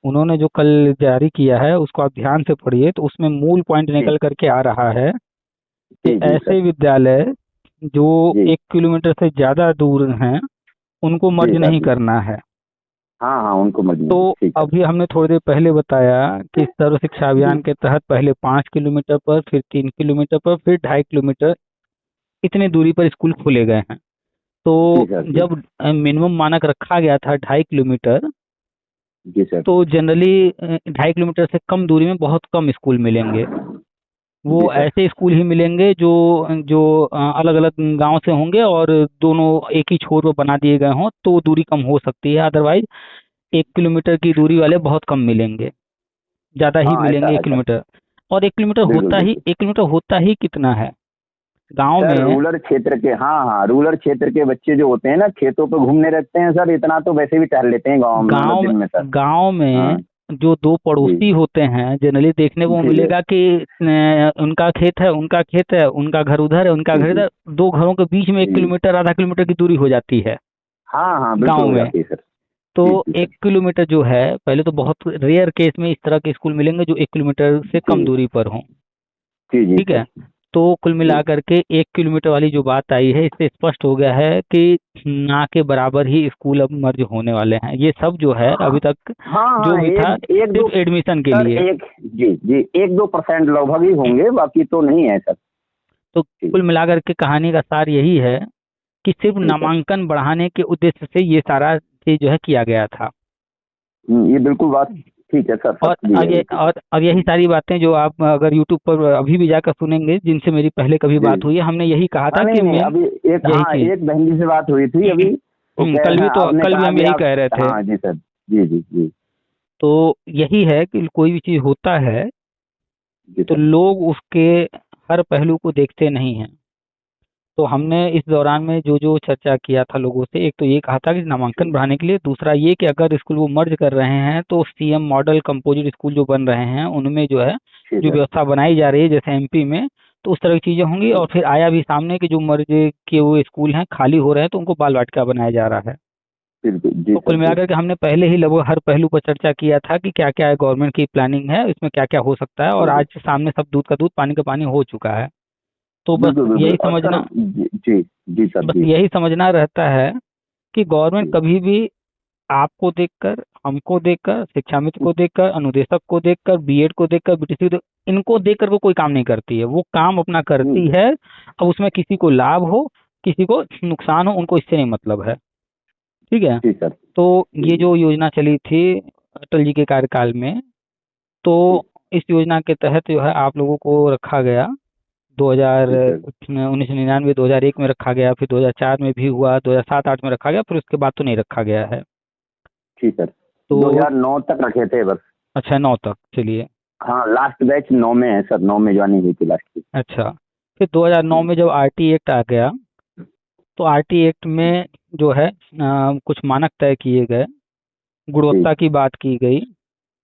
उन्होंने जो कल जारी किया है उसको आप ध्यान से पढ़िए, तो उसमें मूल पॉइंट जी निकल करके आ रहा है कि जी जी सर। ऐसे विद्यालय जो जी 1 किलोमीटर से ज़्यादा दूर हैं उनको जी मर्ज सर। नहीं जी करना है। हाँ हाँ, उनको मर्ज तो नहीं, ठीक है। अभी हमने थोड़ी देर पहले बताया कि सर्व शिक्षा जी अभियान के तहत पहले 5 किलोमीटर पर, फिर 3 किलोमीटर पर, फिर 2.5 किलोमीटर, इतनी दूरी पर स्कूल खोले गए हैं। जी तो सर। जी जब मिनिमम मानक रखा गया था 2.5 किलोमीटर, जी सर। तो जनरली 2.5 किलोमीटर से कम दूरी में बहुत कम स्कूल मिलेंगे। वो जी सर। ऐसे स्कूल ही मिलेंगे जो जो अलग अलग गांव से होंगे और दोनों एक ही छोर पर बना दिए गए हों, तो दूरी कम हो सकती है। अदरवाइज 1 किलोमीटर की दूरी वाले बहुत कम मिलेंगे, ज़्यादा ही हाँ, ऐसा मिलेंगे है एक सर। किलोमीटर और 1 किलोमीटर बिल्कुल होता ही बिल्कुल 1 किलोमीटर होता ही कितना है गांव सर, में। रूरल क्षेत्र के, हाँ हाँ, रूरल क्षेत्र के बच्चे जो होते हैं ना, खेतों पे घूमने रहते हैं सर, इतना तो वैसे भी टहल लेते हैं गाँव में, मतलब गांव में दिन में सर। गांव हाँ। में जो दो जी पड़ोसी होते हैं जनरली देखने को जी जी मिलेगा कि उनका खेत है, उनका खेत है, उनका घर उधर है, उनका जी घर जी इधर, दो घरों के बीच में एक जी। किलोमीटर आधा किलोमीटर की दूरी हो जाती है हाँ हाँ, बिल्कुल गांव हो में। जाती है सर। तो जी जी सर। 1 किलोमीटर जो है, पहले तो बहुत रेयर केस में इस तरह के स्कूल मिलेंगे जो 1 किलोमीटर से कम जी दूरी पर हों। जी जी ठीक सर। है। तो कुल जी मिलाकर के 1 किलोमीटर वाली जो बात आई है, इससे स्पष्ट हो गया है कि ना के बराबर ही स्कूल अब मर्ज होने वाले हैं। ये सब जो है हाँ अभी तक हाँ जो हाँ, भी था एक एक दो सिर्फ एडमिशन के सर, लिए। एक जी जी 1-2% लगभग ही होंगे, बाकी तो नहीं है सर। तो जी कुल मिलाकर के कहानी का सार यही है कि सिर्फ जी सर। नामांकन बढ़ाने के उद्देश्य से ये सारा चीज जो है किया गया था। ये बिल्कुल बात ठीक है सर, और अब यही सारी बातें जो आप अगर यूट्यूब पर अभी भी जाकर सुनेंगे, जिनसे मेरी पहले कभी बात हुई है, हमने यही कहा था कि मैं अभी एक एक बहन जी से बात हुई थी अभी, कल भी हम यही कह रहे थे। हाँ जी सर, जी जी जी। तो यही है कि कोई भी चीज होता है तो लोग उसके हर पहलू को देखते नहीं हैं। तो हमने इस दौरान में जो जो चर्चा किया था लोगों से, एक तो ये कहा था कि नामांकन बढ़ाने के लिए, दूसरा ये कि अगर स्कूल वो मर्ज कर रहे हैं तो सीएम मॉडल कंपोजिट स्कूल जो बन रहे हैं उनमें जो है जो व्यवस्था बनाई जा रही है जैसे एमपी में, तो उस तरह की चीजें होंगी। और फिर आया भी सामने कि जो मर्ज के वो स्कूल हैं खाली हो रहे हैं तो उनको बाल वाटिका बनाया जा रहा है। तो कुल मिलाकर के हमने पहले ही लगभग हर पहलू पर चर्चा किया था कि क्या क्या गवर्नमेंट की प्लानिंग है, इसमें क्या क्या हो सकता है, और आज सामने सब दूध का दूध पानी का पानी हो चुका है। तो बस यही समझना, जी जी सर, बस यही समझना रहता है कि गवर्नमेंट कभी भी आपको देखकर, हमको देखकर, शिक्षा मित्र को देखकर, अनुदेशक को देखकर, बीएड को देखकर, बीटीसी को इनको देखकर वो कोई काम नहीं करती है। वो काम अपना करती है। अब उसमें किसी को लाभ हो, किसी को नुकसान हो, उनको इससे नहीं मतलब है। ठीक है। तो ये जो योजना चली थी अटल जी के कार्यकाल में, तो इस योजना के तहत जो है आप लोगों को रखा गया 1999 2001 में रखा गया, फिर 2004 में भी हुआ, 2007-8 में रखा गया, फिर उसके बाद तो नहीं रखा गया है। ठीक है। तो 2009 तक रखे थे बस। अच्छा, 9 तक, चलिए। हाँ, लास्ट बैच 9 में है सर, 9 में ज्वाइनिंग हुई थी लास्ट की। अच्छा, फिर 2009 में जब आरटी एक्ट आ गया तो आरटी एक्ट में जो है कुछ मानक तय किए गए, गुणवत्ता की बात की गई,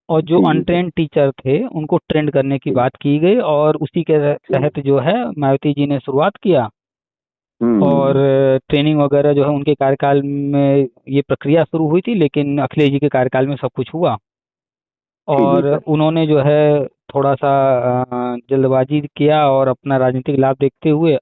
और जो अनट्रेंड टीचर थे उनको ट्रेंड करने की बात की गई, और उसी के तहत जो है मायावती जी ने शुरुआत किया। और ट्रेनिंग वगैरह जो है उनके कार्यकाल में ये प्रक्रिया शुरू हुई थी, लेकिन अखिलेश जी के कार्यकाल में सब कुछ हुआ। और उन्होंने जो है थोड़ा सा जल्दबाजी किया और अपना राजनीतिक लाभ देखते हुए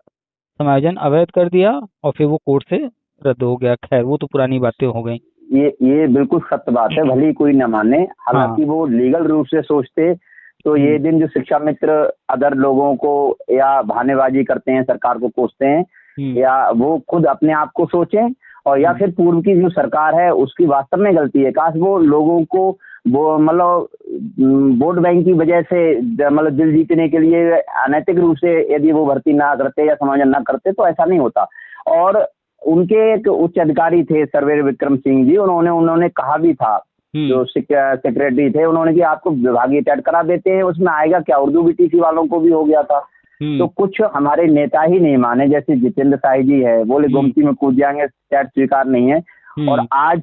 समायोजन अवैध कर दिया, और फिर वो कोर्ट से रद्द हो गया। खैर, वो तो पुरानी बातें हो गई। ये बिल्कुल सत्य बात है, भले ही कोई न माने। हालांकि वो लीगल रूप से सोचते तो ये दिन जो शिक्षा मित्र अदर लोगों को या बहानेबाजी करते हैं, सरकार को कोसते हैं, या वो खुद अपने आप को सोचें, और या फिर पूर्व की जो सरकार है उसकी वास्तव में गलती है। काश वो लोगों को वो मतलब वोट बैंक की वजह से मतलब दिल जीतने के लिए अनैतिक रूप से यदि वो भर्ती ना करते या समायोजन ना करते तो ऐसा नहीं होता। और उनके एक उच्च अधिकारी थे सर्वेयर विक्रम सिंह जी, उन्होंने कहा भी था, जो सेक्रेटरी थे, उन्होंने कि आपको विभागीय टेट करा देते हैं, उसमें आएगा क्या, उर्दू बीटीसी वालों को भी हो गया था। तो कुछ हमारे नेता ही नहीं माने, जैसे जितेंद्र साई जी है, बोले गोमती में कूद जाएंगे, टेट स्वीकार नहीं है। और आज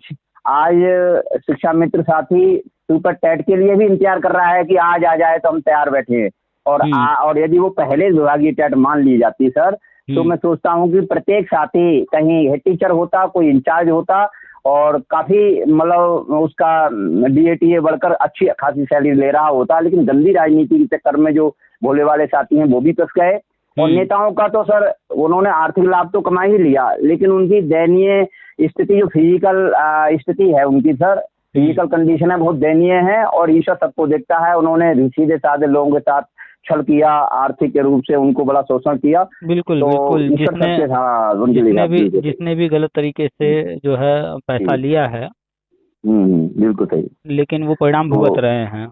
शिक्षा मित्र साथी सुपर टेट के लिए भी इंतजार कर रहा है कि आज आ जाए तो हम तैयार बैठे हैं। और यदि वो पहले विभागीय टेट मान ली जाती सर, तो मैं सोचता हूँ कि प्रत्येक साथी कहीं हेड टीचर होता, कोई इंचार्ज होता, और काफी मतलब उसका डीएटीए बढ़कर अच्छी खासी सैलरी ले रहा होता। लेकिन गंदी राजनीति के चक्कर में जो भोले वाले साथी हैं वो भी फंस गए। और नेताओं का तो सर उन्होंने आर्थिक लाभ तो कमा ही लिया, लेकिन उनकी दयनीय स्थिति, जो फिजिकल स्थिति है उनकी सर, फिजिकल कंडीशन है, बहुत दयनीय है। और ईश्वर सबको देखता है, उन्होंने सीधे साधे लोगों के साथ छल किया, आर्थिक के रूप से उनको बड़ा शोषण किया। बिल्कुल तो बिल्कुल, जिसने भी गलत तरीके से जो है पैसा लिया है, बिल्कुल सही, लेकिन वो परिणाम भुगत रहे हैं।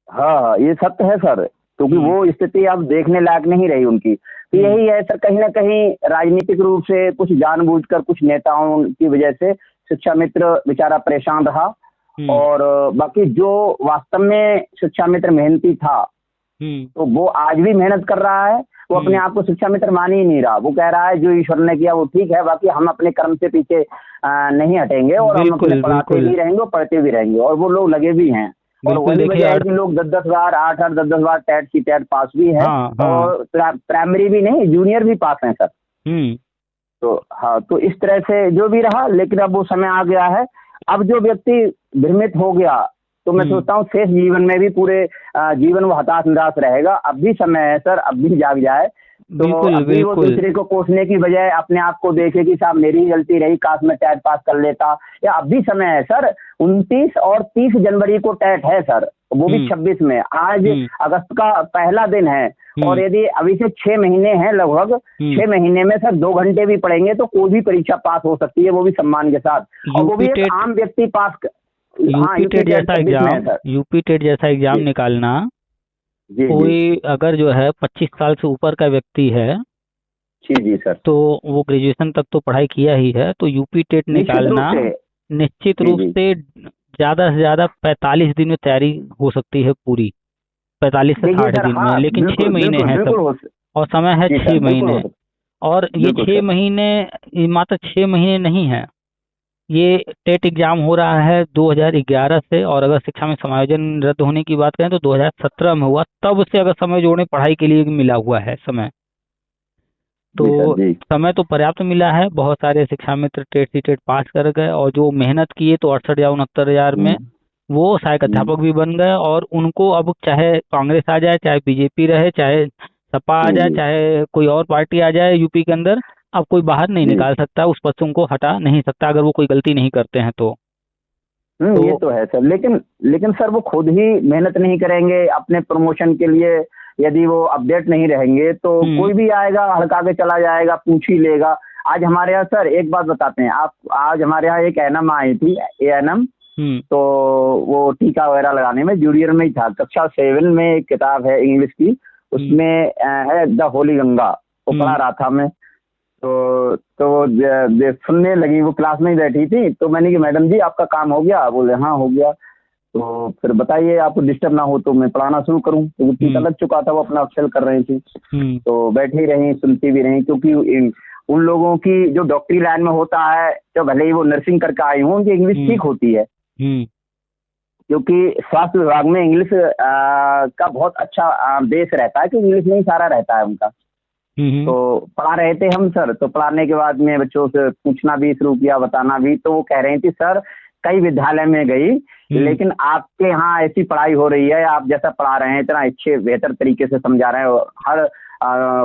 हाँ, ये सत्य है सर, क्योंकि वो स्थिति अब देखने लायक नहीं रही उनकी। तो यही है सर, कहीं ना कहीं राजनीतिक रूप से कुछ जानबूझकर कुछ नेताओं की वजह से शिक्षा मित्र बेचारा परेशान रहा। और बाकी जो वास्तव में शिक्षा मित्र मेहनती था, तो वो आज भी मेहनत कर रहा है। वो अपने आप को शिक्षा मित्र मान ही नहीं रहा, वो कह रहा है जो ईश्वर ने किया वो ठीक है, बाकी हम अपने कर्म से पीछे नहीं हटेंगे, और हम अपने पढ़ाते भी रहेंगे और पढ़ते भी रहेंगे। और वो लोग लगे भी हैं, और वही वजह है कि लोग 10-10 बार 8-8 10-10 बार टेट पास भी है। और प्राइमरी भी नहीं, जूनियर भी पास है सर। तो हाँ, तो इस तरह से जो भी रहा, लेकिन अब वो समय आ गया है। अब जो व्यक्ति भ्रमित हो गया, तो मैं सोचता हूँ शेष जीवन में भी पूरे जीवन वो हताश निराश रहेगा। अब भी समय है सर, अब भी जाग जाए। तो अभी वो दूसरे को कोसने की बजाय अपने आप को देखे कि साहब मेरी गलती रही, काश मैं टेट पास कर लेता। या अब भी समय है सर, 29 और 30 जनवरी को टेट है सर, वो भी 26 में। आज अगस्त का पहला दिन है, और यदि अभी से 6 महीने हैं लगभग, 6 महीने में सर 2 घंटे भी पढ़ेंगे तो कोई भी परीक्षा पास हो सकती है, वो भी सम्मान के साथ। और वो भी एक आम व्यक्ति पास हाँ, यूपी टेट जैसा 26 में है एग्जाम, सर। यूपी टेट जैसा एग्जाम जी निकालना, जी जी कोई अगर जो है 25 साल से ऊपर का व्यक्ति है जी जी सर, तो वो ग्रेजुएशन तक तो पढ़ाई किया ही है, तो यूपी टेट निश्चित रूप निकालना से। निश्चित जी रूप जी से ज़्यादा से ज़्यादा 45 दिन में तैयारी हो सकती है पूरी, 45 से देखिए 60 सर, दिन में, हाँ लेकिन छः बिल्कुल महीने बिल्कुल हैं सब, बिल्कुल और समय है जी सर, छः बिल्कुल हो महीने सकता। और ये बिल्कुल छः सर। महीने ये मात्र 6 महीने नहीं है। ये टेट एग्जाम हो रहा है 2011 से, और अगर शिक्षा में समायोजन रद्द होने की बात करें तो 2017 में हुआ, तब से अगर समय जोड़ने पढ़ाई के लिए मिला हुआ है समय। जी सर तो जी। समय तो पर्याप्त मिला है, बहुत सारे शिक्षा मित्र टेट सी टेट पास कर गए, और जो मेहनत किए तो 68 या 69 हजार में हम्म, वो सहायक हम्म, अध्यापक भी बन गए, और उनको अब चाहे कांग्रेस आ जाए, चाहे बीजेपी रहे, चाहे सपा आ जी जाए, जी चाहे कोई और पार्टी आ जाए यूपी के अंदर, अब कोई बाहर नहीं जी। निकाल सकता, उस पद से उनको हटा नहीं सकता अगर वो कोई गलती नहीं करते हैं तो ये तो है सर, लेकिन लेकिन सर वो खुद ही मेहनत नहीं करेंगे अपने प्रमोशन के लिए, यदि वो अपडेट नहीं रहेंगे तो हम्म कोई भी आएगा हड़का के चला जाएगा, पूछ ही लेगा। आज हमारे यहाँ सर एक बात बताते हैं आप, आज हमारे यहाँ एक एनम आई थी, एएनएम। हम्म तो वो टीका वगैरह लगाने में जूनियर में ही था, कक्षा 7 में एक किताब है इंग्लिश की, हम्म उसमें है द होली गंगा, वो पढ़ा हम्म रहा था मैं। तो वो सुनने लगी, वो क्लास में ही बैठी थी, तो मैंने कि मैडम जी आपका काम हो गया? बोले हाँ हो गया। तो फिर बताइए, आपको डिस्टर्ब ना हो तो मैं पढ़ाना शुरू करूं, तो वो टीका हम्म लग चुका था, वो अपना अक्षर कर रही थी। हम्म तो बैठी रही, सुनती भी रही, क्योंकि उन लोगों की जो डॉक्टरी लाइन में होता है, तो भले ही वो नर्सिंग करके आई हों, उनकी इंग्लिश हम्म ठीक होती है, हम्म क्योंकि स्वास्थ्य विभाग में इंग्लिश का बहुत अच्छा बेस रहता है, कि इंग्लिश में ही सारा रहता है उनका। हम्म तो पढ़ा रहे थे हम सर, तो पढ़ाने के बाद में बच्चों से पूछना भी शुरू किया, बताना भी, तो वो कह रही थी सर कई विद्यालय में गई, हम्म लेकिन आपके यहाँ ऐसी पढ़ाई हो रही है, आप जैसा पढ़ा रहे हैं इतना अच्छे बेहतर तरीके से समझा रहे हैं, हर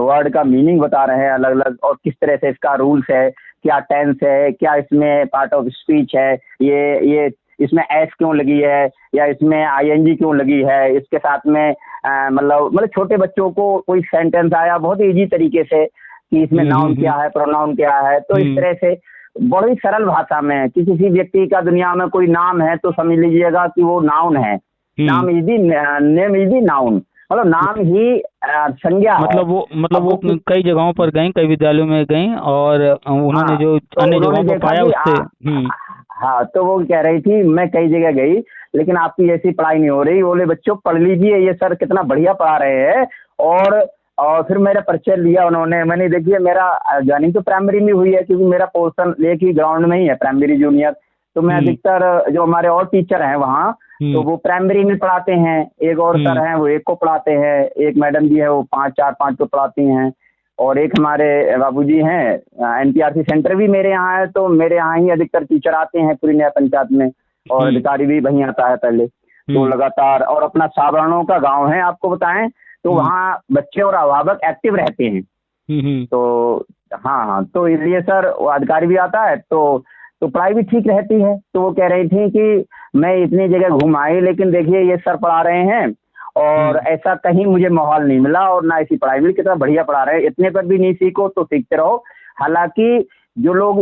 वर्ड का मीनिंग बता रहे हैं अलग अलग, और किस तरह से इसका रूल्स है, क्या टेंस है, क्या इसमें पार्ट ऑफ स्पीच है, ये इसमें एस क्यों लगी है, या इसमें आईएनजी क्यों लगी है, इसके साथ में मतलब छोटे बच्चों को कोई सेंटेंस आया बहुत इजी तरीके से कि इसमें नाउन क्या हम्म है, प्रोनाउन क्या है, तो इस हम्म तरह से बड़ी सरल भाषा में कि किसी व्यक्ति का दुनिया में कोई नाम है तो समझ लीजिएगा कि वो नाउन है। हम्म नाम is the name is the noun, मतलब नाम ही संज्ञा है। मतलब अब वो वो कई जगहों पर गई, कई विद्यालयों में गई, और उन्होंने हाँ, जो तो अन्य उन्होंने जगहों पर देखा पाया कि उससे हाँ, तो वो कह रही थी मैं कई जगह गई, लेकिन आपकी ऐसी पढ़ाई नहीं हो रही। बोले बच्चों पढ़ लीजिए, ये सर कितना बढ़िया पढ़ा रहे हैं। और और फिर मेरा परिचय लिया उन्होंने, मैंने देखिए मेरा ज्वाइनिंग तो प्राइमरी में हुई है, क्योंकि मेरा पोर्शन एक ही ग्राउंड में ही है, प्राइमरी जूनियर। तो मैं हम्म अधिकतर जो हमारे और टीचर हैं वहाँ, तो हम्म वो प्राइमरी में पढ़ाते हैं, एक और हम्म सर हैं वो एक को पढ़ाते हैं, एक मैडम जी है वो 5 4 5 को पढ़ाती हैं, और एक हमारे बाबूजी हैं, एनपीआरसी सेंटर भी मेरे यहाँ है, तो मेरे यहाँ ही अधिकतर टीचर आते हैं पूरी नया पंचायत में, और हम्म अधिकारी भी वहीं आता है पहले। तो हम्म लगातार, और अपना सावरणों का गांव है आपको बताएं, तो हम्म वहाँ बच्चे और अभिभावक एक्टिव रहते हैं। हम्म तो हाँ हाँ, तो इसलिए सर वो अधिकारी भी आता है, तो पढ़ाई भी ठीक रहती है। तो वो कह रही थी कि मैं इतनी जगह घूम आई, लेकिन देखिए ये सर पढ़ा रहे हैं, और हम्म ऐसा कहीं मुझे माहौल नहीं मिला, और ना ऐसी पढ़ाई मिली, कितना बढ़िया पढ़ा रहे हैं, इतने पर भी नहीं सीखो तो सीखते रहो। हालांकि जो लोग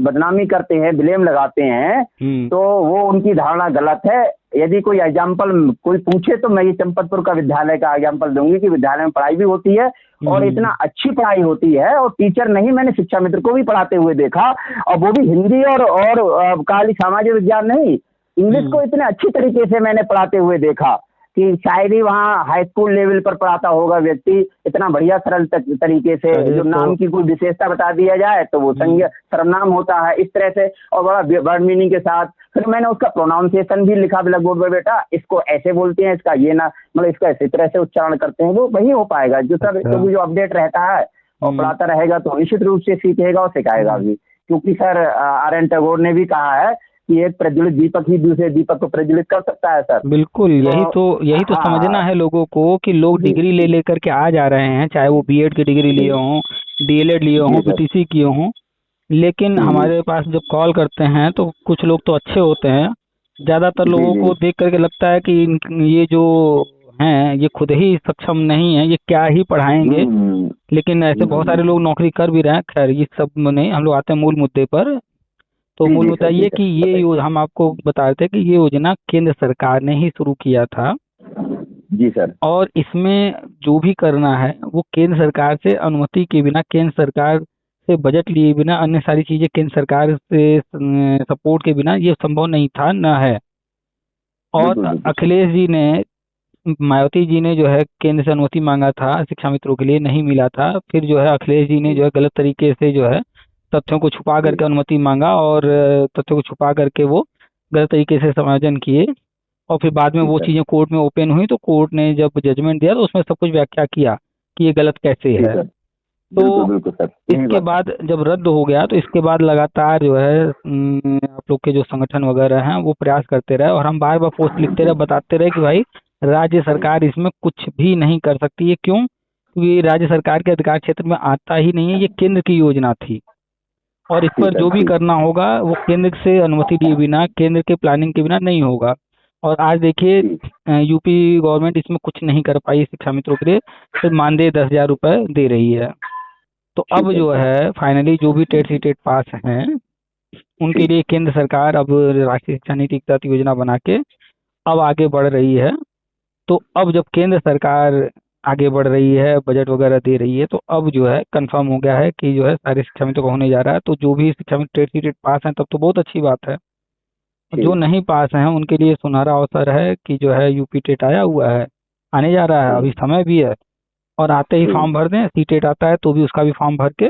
बदनामी करते हैं, ब्लेम लगाते हैं, हम्म तो वो उनकी धारणा गलत है। यदि कोई एग्जाम्पल कोई पूछे तो मैं ये चंपतपुर का विद्यालय का एग्जाम्पल दूंगी, कि विद्यालय में पढ़ाई भी होती है, और इतना अच्छी पढ़ाई होती है, और टीचर नहीं, मैंने शिक्षा मित्र को भी पढ़ाते हुए देखा, और वो भी हिंदी और खाली सामाजिक विज्ञान नहीं, इंग्लिश को इतने अच्छी तरीके से मैंने पढ़ाते हुए देखा कि शायद ही वहाँ हाई स्कूल लेवल पर पढ़ाता होगा व्यक्ति, इतना बढ़िया सरल तरीके से। अरे जो तो नाम की कोई विशेषता बता दिया जाए तो वो संज्ञा सर्वनाम होता है, इस तरह से, और बड़ा वर्ड मीनिंग के साथ। फिर मैंने उसका प्रोनाउंसिएशन भी लिखा ब्लैक बोर्ड पर, बेटा इसको ऐसे बोलते हैं, इसका ये ना, मतलब इसका इसी तरह से उच्चारण करते हैं, वो वही हो पाएगा जो सर, अच्छा क्योंकि जो अपडेट रहता है और हम्म पढ़ाता रहेगा तो निश्चित रूप से सीखेगा और सिखाएगा भी। क्योंकि सर आर.एन. टैगोर ने भी कहा है कि एक प्रज्वलित दीपक ही दूसरे दीपक को प्रज्वलित कर सकता है सर। बिल्कुल, यही तो समझना हाँ है लोगों को कि लोग जी डिग्री ले लेकर के आ जा रहे हैं, चाहे वो बीएड की डिग्री लिए हों, डीएलएड लिए जी हों, सर पीटीसी किए हों, लेकिन जी जी हमारे पास जब कॉल करते हैं तो कुछ लोग तो अच्छे होते हैं, ज़्यादातर जी लोगों जी को देख करके लगता है कि ये जो हैं ये खुद ही सक्षम नहीं है, ये क्या ही पढ़ाएंगे। लेकिन ऐसे बहुत हम्म, सारे लोग नौकरी कर भी रहे हैं। खैर ये सब नहीं, हम लोग आते हैं मूल मुद्दे पर। तो जी मूल जी मुद्दा सर, जी ये सर, कि ये बताइए। हम आपको बता रहे थे कि ये योजना केंद्र सरकार ने ही शुरू किया था, जी सर। और इसमें जो भी करना है वो केंद्र सरकार से अनुमति के बिना, केंद्र सरकार से बजट लिए बिना, अन्य सारी चीजें केंद्र सरकार से सपोर्ट के बिना ये संभव नहीं था, न है। और बिल्कुल बिल्कुल सर। अखिलेश जी ने, मायावती जी ने जो है केंद्र से अनुमति मांगा था शिक्षा मित्रों के लिए, नहीं मिला था। फिर जो है अखिलेश जी ने जी जो है गलत तरीके से जो है तथ्यों को छुपा जी करके अनुमति मांगा, और तथ्यों को छुपा करके वो गलत तरीके से समायोजन किए। और फिर बाद में जी वो सर। चीजें कोर्ट में ओपन हुई, तो कोर्ट ने जब जजमेंट दिया तो उसमें सब कुछ व्याख्या किया कि ये गलत कैसे जी है। सर। बिल्कुल तो बिल्कुल सर, यही इसके बात है। बाद जब रद्द हो गया तो इसके बाद लगातार जो है आप लोग के जो संगठन वगैरह हैं वो प्रयास करते रहे, और हम बार बार पोस्ट लिखते रहे, बताते रहे कि भाई राज्य सरकार इसमें कुछ भी नहीं कर सकती। ये क्यों? क्योंकि ये राज्य सरकार के अधिकार क्षेत्र में आता ही नहीं है, ये केंद्र की योजना थी, और इस जी पर सर, जो भी जी करना होगा वो केंद्र से अनुमति लिए बिना, केंद्र के प्लानिंग के बिना नहीं होगा। और आज देखिए जी यूपी गवर्नमेंट इसमें कुछ नहीं कर पाई शिक्षा मित्रों के लिए, सिर्फ मानदेय 10,000 रुपये दे रही है। तो अब ठीक है जो सर। है फाइनली जो भी टेट सी टेट पास हैं उनके जी लिए केंद्र सरकार अब राष्ट्रीय शिक्षा नीति के तहत योजना बना के अब आगे बढ़ रही है। तो अब जब केंद्र सरकार आगे बढ़ रही है, बजट वगैरह दे रही है, तो अब जो है कंफर्म हो गया है कि जो है सारे शिक्षा मित्रों का होने जा रहा है। तो जो भी शिक्षा मित्र टेट सी टेट पास हैं तब तो बहुत अच्छी बात है। जो ठीक। नहीं पास हैं उनके लिए सुनहरा अवसर है कि जो है यूपी टेट आया हुआ है, आने जा रहा है, जी अभी समय भी है। और आते ही जी। फॉर्म भर दें, सी टेट आता है तो भी उसका भी फॉर्म भर के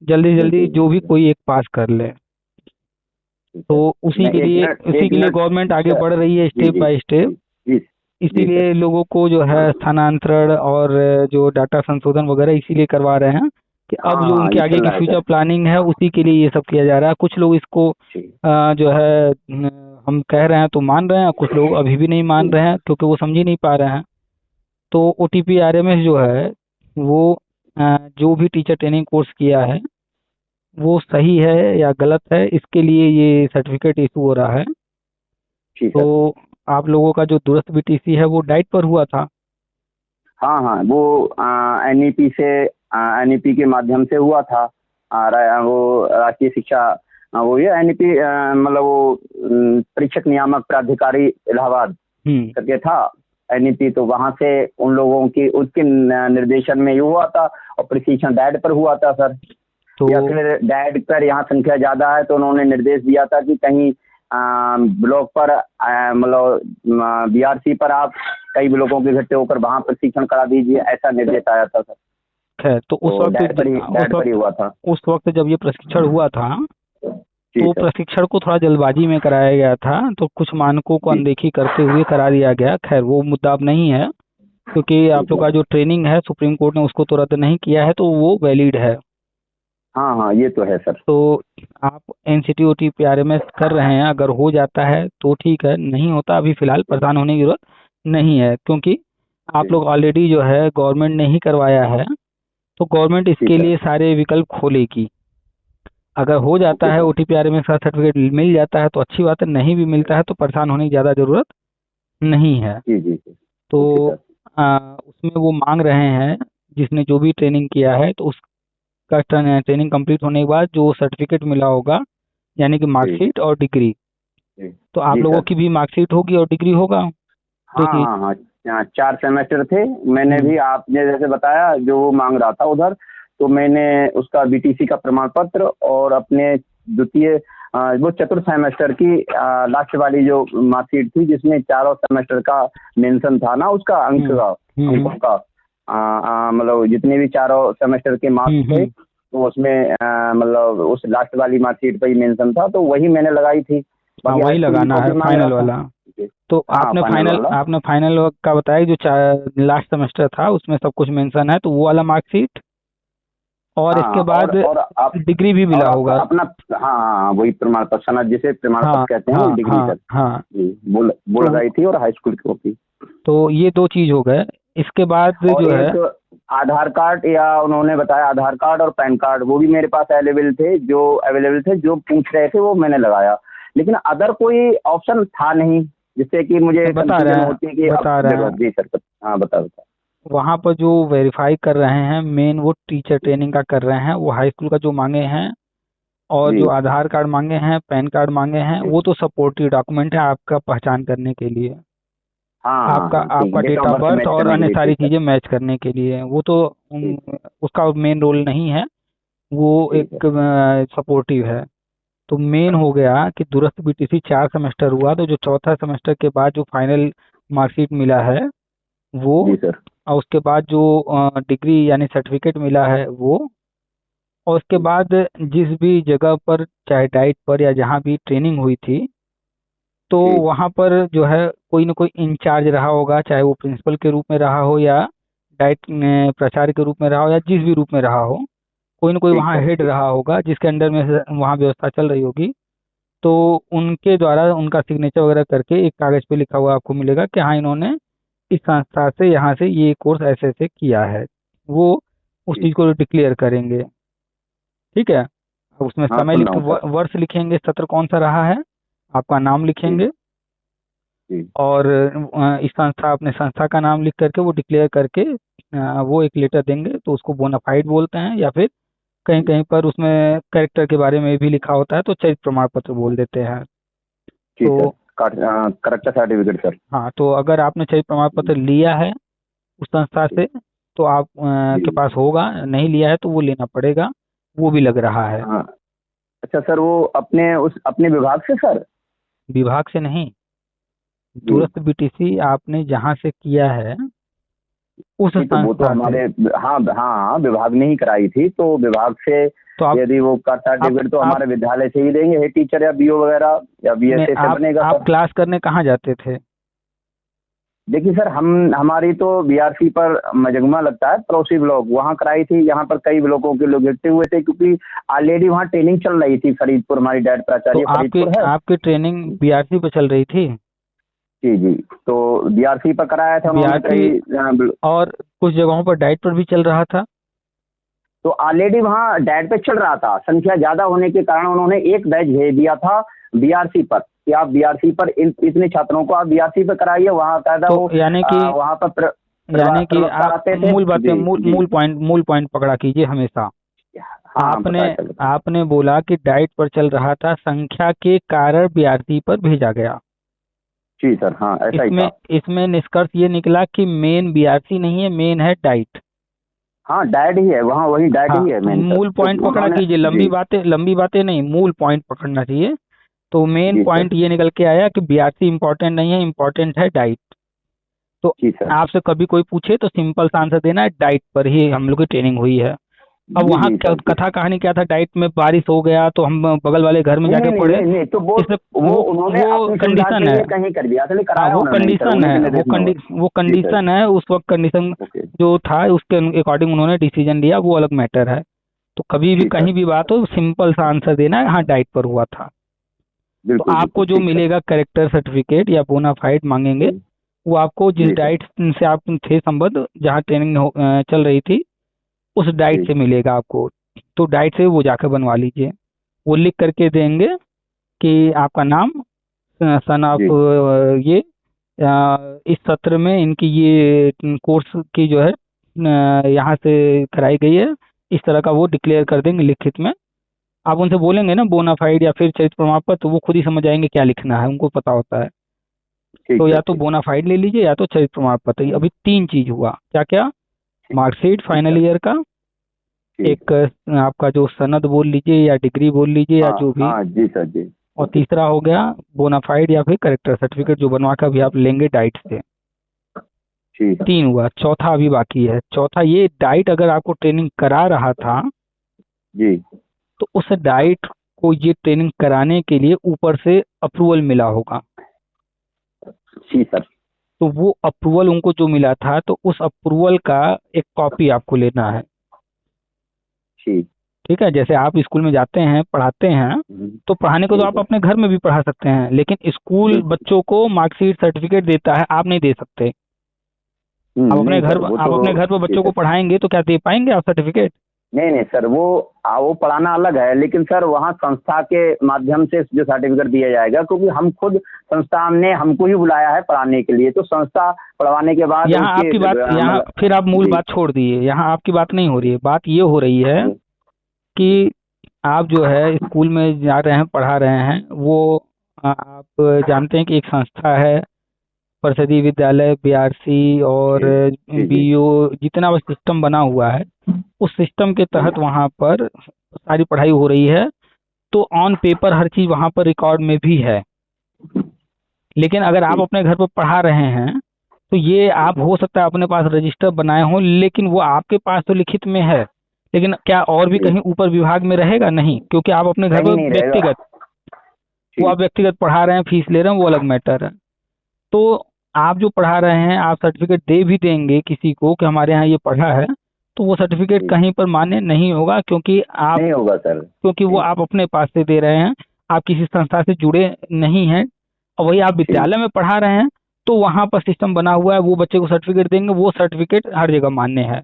जल्दी जल्दी बिल्कुल जो भी बिल्कुल। कोई एक पास कर ले। ठीक तो है। उसी मैं के एक लिए मिनट, उसी एक के लिए मिनट गवर्नमेंट आगे सर। बढ़ रही है जी स्टेप जी बाय स्टेप। जी जी। जी सर। इसीलिए लोगों को जो है स्थानांतरण और जो डाटा संशोधन वगैरह इसीलिए करवा रहे हैं कि हाँ अब जो हाँ, उनके ये आगे चल की रहा है फ्यूचर सर। प्लानिंग है उसी के लिए ये सब किया जा रहा है। कुछ लोग इसको जी जो है हम कह रहे हैं तो मान रहे हैं, कुछ लोग अभी भी नहीं मान जी। रहे हैं क्योंकि वो समझ ही नहीं पा रहे हैं। तो ओटीपी आरएमएस जो है वो जो भी टीचर ट्रेनिंग कोर्स किया है वो सही है या गलत है, इसके लिए ये सर्टिफिकेट इशू हो रहा है। जी तो सर। आप लोगों का जो दूरस्थ बीटीसी है वो डाइट पर हुआ था। हाँ हाँ, वो एनईपी से, एनईपी के माध्यम से हुआ था। वो राष्ट्रीय शिक्षा, वो ये एनईपी मतलब वो परीक्षक नियामक प्राधिकारी इलाहाबाद हम्म। करके था एनईपी। तो वहाँ से उन लोगों की उसके निर्देशन में ये हुआ था, और प्रशिक्षण डाइट पर हुआ था सर। तो या फिर डाइट पर यहाँ संख्या ज़्यादा है तो उन्होंने निर्देश दिया था कि कहीं ब्लॉक पर मतलब बीआरसी पर आप कई ब्लॉकों के इकट्ठे होकर वहाँ प्रशिक्षण करा दीजिए, ऐसा निर्देश आया था सर। खैर, तो उस तो वक्त डाइट पर ही हुआ था। उस वक्त जब ये प्रशिक्षण हुआ था जी तो सर। प्रशिक्षण को थोड़ा जल्दबाजी में कराया गया था, तो कुछ मानकों को जी अनदेखी करते हुए करा दिया गया। खैर वो मुद्दा अब नहीं है, क्योंकि जी आप लोग जी। का जो ट्रेनिंग है सुप्रीम कोर्ट ने उसको तो रद्द नहीं किया है, तो वो वैलिड है। हाँ हाँ, ये तो है सर। तो आप एनसीटी ओटी पीआरएमएस कर रहे हैं, अगर हो जाता है तो ठीक है, नहीं होता अभी फिलहाल परेशान होने की जरूरत नहीं है, क्योंकि आप जी लोग ऑलरेडी जो है गवर्नमेंट ने ही करवाया है। तो गवर्नमेंट जी इसके सर। लिए सारे विकल्प खोलेगी। अगर हो जाता ओके है सर। ओटीपी आरएमएस का सर्टिफिकेट मिल जाता है तो अच्छी बात है, नहीं भी मिलता है तो परेशान होने की ज़्यादा ज़रूरत नहीं है। जी जी जी। तो ओके सर। उसमें वो मांग रहे हैं जिसने जो भी ट्रेनिंग किया है, तो उसका ट्रेनिंग कंप्लीट होने के बाद जो सर्टिफिकेट मिला होगा, यानी कि जी मार्कशीट और डिग्री, जी। तो आप जी लोगों सर। की भी मार्कशीट होगी और डिग्री होगा। हाँ देखिए। हाँ हाँ, 4 सेमेस्टर थे। मैंने हम्म। भी आपने जैसे बताया जो वो मांग रहा था उधर, तो मैंने उसका बीटीसी का प्रमाण पत्र और अपने द्वितीय वो चतुर्थ सेमेस्टर की लास्ट वाली जो मार्कशीट थी जिसमें चारों सेमेस्टर का मेंशन था ना, उसका अंक हम्म। का, हम्म। अंकों का मतलब जितने भी चारों सेमेस्टर के मार्क्स थे, हम्म। तो उसमें मतलब उस लास्ट वाली मार्कशीट पर ही मेंशन था, तो वही मैंने लगाई थी। हाँ, बाकी हाई वही स्कूल की लगाना है कॉपी मांग रहा फाइनल था। वाला। जी। तो हाँ, फाइनल वाला। आपने फाइनल वर्क का बताया जो लास्ट सेमेस्टर था उसमें सब कुछ मेंशन है, तो वो वाला मार्कशीट, और इसके हाँ, बाद और आप डिग्री भी मिला और आपका होगा। अपना, हाँ हाँ, वही प्रमाण पत्र, सनद जिसे प्रमाण हाँ पत्र कहते हैं, हाँ वही डिग्री हाँ सर। हाँ। जी, वो तो लगाई थी, और हाई स्कूल की कॉपी। तो ये दो चीज हो गए। इसके बाद और जो है एक आधार कार्ड, या उन्होंने बताया आधार कार्ड और पैन कार्ड, वो भी मेरे पास अवेलेबल थे, जो पूछ रहे थे वो मैंने लगाया। लेकिन अदर कोई ऑप्शन था नहीं, जिससे कि मुझे बता रहे कंफ्यूजन हैं होती कि अब बता रहे देखो। हैं जी सर। हाँ, बता बता। वहाँ पर जो वेरीफाई कर रहे हैं मेन वो टीचर ट्रेनिंग का कर रहे हैं, वो हाई स्कूल का जो मांगे हैं और जी। जो आधार कार्ड मांगे हैं, पैन कार्ड मांगे हैं, जी। वो तो सपोर्टिव डॉक्यूमेंट है आपका पहचान करने के लिए। हाँ हाँ आपका हाँ, ठीक, आपका date date of of birth birth match और करने के अन्य लिए, सारी ठीक है। चीजें मैच करने के लिए, वो तो ठीक। उसका मेन रोल नहीं है, वो ठीक है। एक सपोर्टिव है। तो मेन हो गया कि दूरस्थ बीटीसी 4 सेमेस्टर हुआ, तो जो चौथा सेमेस्टर के बाद जो फाइनल मार्कशीट मिला है वो, जी सर। और उसके बाद जो डिग्री यानी सर्टिफिकेट मिला है वो, और उसके बाद जिस भी जगह पर चाहे डाइट पर या जहाँ भी ट्रेनिंग हुई थी, तो जी। वहाँ पर जो है कोई ना कोई इंचार्ज रहा होगा, चाहे वो प्रिंसिपल के रूप में रहा हो या डाइट प्राचार्य के रूप में रहा हो या जिस भी रूप में रहा हो, कोई ना कोई ठीक वहाँ सर। हेड ठीक। रहा होगा जिसके अंडर में से वहाँ व्यवस्था चल रही होगी। तो उनके द्वारा उनका सिग्नेचर वगैरह करके एक कागज पे लिखा हुआ आपको मिलेगा कि हाँ इन्होंने इस संस्था से यहाँ से ये कोर्स ऐसे ऐसे किया है। वो उस ठीक। चीज़ को डिक्लेयर करेंगे। ठीक है। अब उसमें हाँ, समय सुन लिख रहा हूँ सर। वर्ष लिखेंगे, सत्र कौन सा रहा है, आपका नाम ठीक। लिखेंगे, ठीक। और इस संस्था अपने संस्था का नाम लिख करके वो डिक्लेयर करके वो एक लेटर देंगे, तो उसको बोनाफाइड बोलते हैं, या फिर कहीं कहीं पर उसमें कैरेक्टर के बारे में भी लिखा होता है तो चरित्र प्रमाण पत्र बोल देते हैं। जी सर। तो करेक्टर सर्टिफिकेट सर। हाँ, तो अगर आपने चयनित प्रमाण पत्र लिया है उस संस्था जी। से तो आप के जी। पास होगा, नहीं लिया है तो वो लेना पड़ेगा, वो भी लग रहा है। हाँ। अच्छा सर, वो अपने विभाग से सर? विभाग से नहीं, जी। दूरस्थ बीटीसी आपने जहाँ से किया है उस नहीं, तो वो तो संस्था से। हमारे, हाँ हाँ हाँ, विभाग ने ही कराई थी, तो विभाग से तो आप यदि वो का आप सर्टिफिकेट तो आप हमारे विद्यालय से ही देंगे, हेड टीचर या बीओ वगैरह या ने बीएसए से बनेगा आप सर। क्लास करने कहाँ जाते थे? देखिए सर, हमारी तो बीआरसी पर मजगमा लगता है, पड़ोसी ब्लॉक, वहाँ कराई थी। यहाँ पर कई ब्लॉकों के लोग इकट्ठे हुए थे, क्योंकि ऑलरेडी वहाँ ट्रेनिंग चल रही थी फरीदपुर, हमारी डायट तो प्राचार्य आपकी फरीदपुर है। आपकी ट्रेनिंग बीआरसी पे चल रही थी? जी जी। तो बीआरसी पर कराया था उन्होंने बीआरसी, कई और कुछ जगहों पर डाइट पर भी चल रहा था। तो ऑलरेडी वहाँ डाइट पे चल रहा था, संख्या ज्यादा होने के कारण उन्होंने एक बैच भेज दिया था बीआरसी पर कि आप बीआरसी पर इतने छात्रों को आप बीआरसी पे कराइए। वहाँ कायदा तो वो यानी कि वहाँ पर यानी कि प्रवक्ता आप आते थे। जी जी। मूल पॉइंट पकड़ा कीजिए हमेशा। हाँ, आपने पता चल रहा। आपने बोला कि डाइट पर चल रहा था, संख्या के कारण बीआरसी पर भेजा गया। जी सर, हाँ ऐसा ही इसमें था। इसमें निष्कर्ष ये निकला कि मेन बीआरसी नहीं है, मेन है डाइट। हाँ, डाइट ही है वहाँ, वही डाइट हाँ, ही है तो मेन सर, मूल पॉइंट क्योंकि पकड़ा उन्होंने। कीजिए, जी। लंबी बातें नहीं, मूल पॉइंट पकड़ना चाहिए। तो मेन जी सर। पॉइंट ये निकल के आया कि बीआरसी इंपॉर्टेंट नहीं है, इंपॉर्टेंट है डाइट। तो जी सर। आपसे कभी कोई पूछे तो सिंपल सा आंसर देना है, डाइट पर ही हम लोग की ट्रेनिंग हुई है। अब जी वहाँ जी क्या सर। जी। कथा कहानी क्या था, डाइट में बारिश हो गया तो हम बगल वाले घर में नहीं जाके नहीं नहीं पड़े, नहीं नहीं, तो वो इसलिए वो उन्होंने वो अपनी सुविधा कंडीशन के है। लिए कहीं कर दिया, असली हाँ, कराया वो उन्होंने नहीं सर, कंडीशन उन्हीं है, के निर्देश में हुआ। वो जी सर। कंडीशन है, उस वक्त कंडीशन ओके। जो था उसके अकॉर्डिंग उन्होंने डिसीजन लिया, वो अलग मैटर है। तो कभी भी जी सर। कहीं भी बात हो सिंपल सा आंसर देना है, हाँ डाइट पर हुआ था। तो बिल्कुल बिल्कुल, आपको जो ठीक सर। मिलेगा कैरेक्टर सर्टिफिकेट या बोनाफाइड मांगेंगे, जी। वो आपको जिस जी सर। डाइट से आप थे संबद्ध, जहाँ ट्रेनिंग चल रही थी, उस डाइट जी। से मिलेगा आपको। तो डाइट से वो जाकर बनवा लीजिए। वो लिख करके देंगे कि आपका नाम, सन ऑफ जी। ये, इस सत्र में इनकी ये कोर्स की जो है यहाँ से कराई गई है, इस तरह का वो डिक्लेयर कर देंगे लिखित में। आप उनसे बोलेंगे ना बोनाफाइड या फिर चरित्र प्रमाण पत्र, तो वो खुद ही समझ जाएंगे क्या लिखना है, उनको पता होता है। ठीक तो सर। या तो ठीक। बोनाफाइड ले लीजिए या तो चरित्र प्रमाण पत्र। ये अभी 3 चीज हुआ, क्या क्या? ठीक। मार्कशीट ठीक फाइनल सर। ईयर का, ठीक। एक आपका जो सनद बोल लीजिए या डिग्री बोल लीजिए या हाँ जो भी, हाँ, जी सर। जी। और ओके। तीसरा हो गया बोनाफाइड या फिर करेक्टर सर्टिफिकेट, जो बनवा कर भी आप लेंगे डाइट से। ठीक है। 3 हुआ, चौथा अभी बाकी है। चौथा ये, डाइट अगर आपको ट्रेनिंग करा रहा था जी। तो उस डाइट को ये ट्रेनिंग कराने के लिए ऊपर से अप्रूवल मिला होगा। जी सर। तो वो अप्रूवल उनको जो मिला था, तो उस अप्रूवल का एक कॉपी आपको लेना है। ठीक। ठीक है, जैसे आप स्कूल में जाते हैं पढ़ाते हैं, तो पढ़ाने को तो जी आप सर। अपने घर में भी पढ़ा सकते हैं, लेकिन स्कूल बिल्कुल। बच्चों को मार्कशीट सर्टिफिकेट देता है, आप नहीं दे सकते। नहीं सर, वो आप तो। अपने घर पर जी बच्चों को सर। पढ़ाएंगे तो क्या दे पाएंगे आप सर्टिफिकेट? नहीं नहीं सर, वो पढ़ाना अलग है, लेकिन सर वहाँ संस्था के माध्यम से जो सर्टिफिकेट दिया जाएगा, क्योंकि हम खुद, संस्था ने हमको ही बुलाया है पढ़ाने के लिए, तो संस्था पढ़वाने के बाद यहाँ उसके आपकी बात, यहाँ फिर आप मूल जी। बात छोड़ दिए, यहाँ आपकी बात नहीं हो रही है। बात ये हो रही है जी। कि आप जो है स्कूल में जा रहे हैं, पढ़ा रहे हैं, वो आप जानते हैं कि एक संस्था है परिषदीय विद्यालय बीआरसी और जी जी जी बीओ, जितना भी सिस्टम बना हुआ है उस सिस्टम के जी तहत वहाँ पर सारी पढ़ाई हो रही है। तो ऑन पेपर हर चीज़ वहाँ पर रिकॉर्ड में भी है। लेकिन अगर आप जी। अपने घर पर पढ़ा रहे हैं तो ये आप हो सकता है अपने पास रजिस्टर बनाए हों, लेकिन वो आपके पास तो लिखित में है, लेकिन क्या और भी जी कहीं ऊपर विभाग में रहेगा? नहीं, क्योंकि आप अपने घर कहीं पर नहीं रहेगा। व्यक्तिगत, वो जी आप व्यक्तिगत पढ़ा रहे हैं, फीस ले रहे हैं, वो अलग मैटर है। तो आप जो पढ़ा रहे हैं, आप सर्टिफिकेट दे भी देंगे किसी को कि हमारे यहाँ ये पढ़ा है, तो वो सर्टिफिकेट जी कहीं पर मान्य नहीं होगा, नहीं होगा सर। क्योंकि वो जी आप अपने पास से दे रहे हैं, आप किसी संस्था से जुड़े नहीं हैं। और वही आप जी विद्यालय में पढ़ा रहे हैं तो वहाँ पर सिस्टम बना हुआ है, वो बच्चे को सर्टिफिकेट देंगे, वो सर्टिफिकेट हर जगह मान्य है।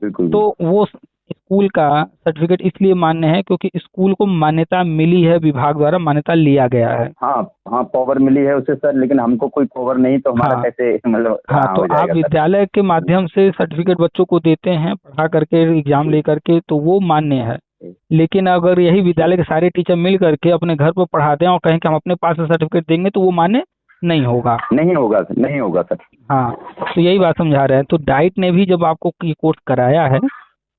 बिल्कुल तो भी। वो स्कूल का सर्टिफिकेट इसलिए मान्य है क्योंकि स्कूल को मान्यता मिली है, विभाग द्वारा मान्यता लिया गया है। हाँ हाँ पावर मिली है उसे सर, लेकिन हमको कोई पावर नहीं, तो हमारा हाँ कैसे मतलब हाँ, हाँ तो हो आप जाएगा सर। विद्यालय के माध्यम से सर्टिफिकेट बच्चों को देते हैं पढ़ा करके, एग्जाम जी ले करके, तो वो मान्य है। जी लेकिन अगर यही जी। विद्यालय के सारे टीचर मिल करके अपने घर पर पढ़ाते हैं और कहें कि हम अपने पास से सर्टिफिकेट देंगे, तो वो मान्य नहीं होगा। नहीं होगा सर, नहीं होगा सर। हाँ, तो यही बात समझा रहे हैं। तो डाइट ने भी जब आपको ये कोर्स कराया है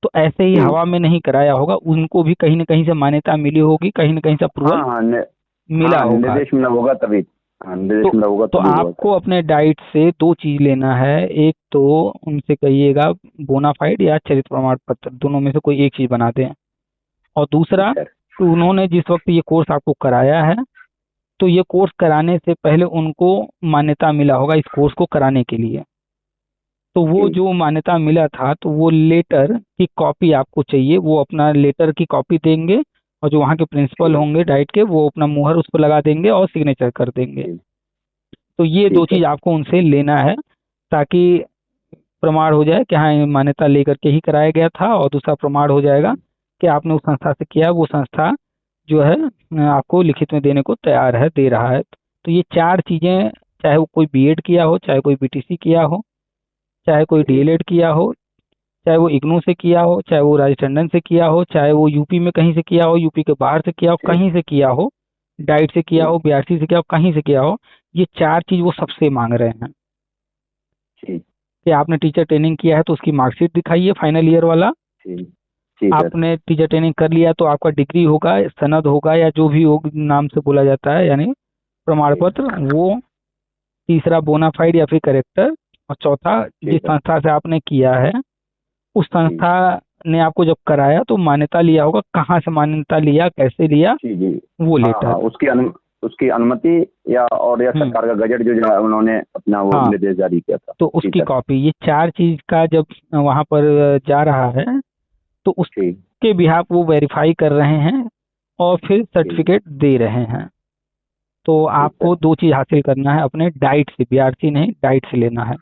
तो ऐसे ही जी हवा में नहीं कराया होगा, उनको भी कहीं ना कहीं से मान्यता मिली होगी, कहीं ना कहीं से हाँ अप्रूवल हाँ मिला हाँ होगा। निर्देश मिला होगा तभी। हाँ निर्देश तो मिला होगा तो तभी होगा सर। आपको अपने डाइट से दो चीज लेना है। एक तो उनसे कहिएगा बोनाफाइड या चरित्र प्रमाण पत्र, दोनों में से कोई एक चीज बनाते हैं। और ठीक दूसरा, सर। कि उन्होंने जिस वक्त ये कोर्स आपको कराया है, तो ये कोर्स कराने से पहले उनको मान्यता मिला होगा इस कोर्स को कराने के लिए। तो वो जी जो मान्यता मिला था, तो वो लेटर की कॉपी आपको चाहिए, वो अपना लेटर की कॉपी देंगे। और जो वहाँ के प्रिंसिपल जी होंगे डाइट के, वो अपना मुहर उस पर लगा देंगे और सिग्नेचर कर देंगे। जी तो ये दो ठीक है चीज़ आपको उनसे लेना है, ताकि प्रमाण हो जाए कि हाँ ये मान्यता लेकर के ही कराया गया था। और दूसरा प्रमाण हो जाएगा कि आपने उस संस्था से किया, वो संस्था जो है आपको लिखित में देने को तैयार है, दे रहा है। तो ये चार चीज़ें, चाहे वो कोई बीएड किया हो, चाहे कोई बीटीसी किया हो, चाहे कोई जी डीएलएड किया हो, चाहे वो इग्नू से किया हो, चाहे वो राज टंडन से किया हो, चाहे वो यूपी में कहीं से किया हो, यूपी के बाहर से किया हो, जी कहीं से किया हो, डाइट से किया जी हो, बीआरसी से किया हो, कहीं से किया हो, ये चार चीज़ वो सबसे मांग रहे हैं। जी कि आपने टीचर ट्रेनिंग किया है तो उसकी मार्कशीट दिखाइए, फाइनल ईयर वाला। जी जी सर। आपने टीचर ट्रेनिंग कर लिया तो आपका डिग्री होगा, सनद होगा, या जो भी हो नाम से बोला जाता है, यानी प्रमाण जी पत्र वो। तीसरा बोनाफाइड या फिर करेक्टर। और चौथा, जी जिस सर। संस्था से आपने किया है उस जी संस्था ने आपको जब कराया तो मान्यता लिया होगा, कहाँ से मान्यता लिया, कैसे लिया, जी जी। वो हाँ हाँ लेटर। उसकी अनुमति या हम्म। सरकार का गजट जो उन्होंने अपना वो हाँ, निर्देश जारी किया था। तो जी उसकी सर। कॉपी, ये चार चीज का जब वहां पर जा रहा है तो जी उसके बिहाफ वो वेरीफाई कर रहे हैं और फिर जी सर्टिफिकेट दे रहे हैं। तो ठीक सर। आपको दो चीज हासिल करना है अपने डाइट से, बीआरसी नहीं डाइट से लेना है।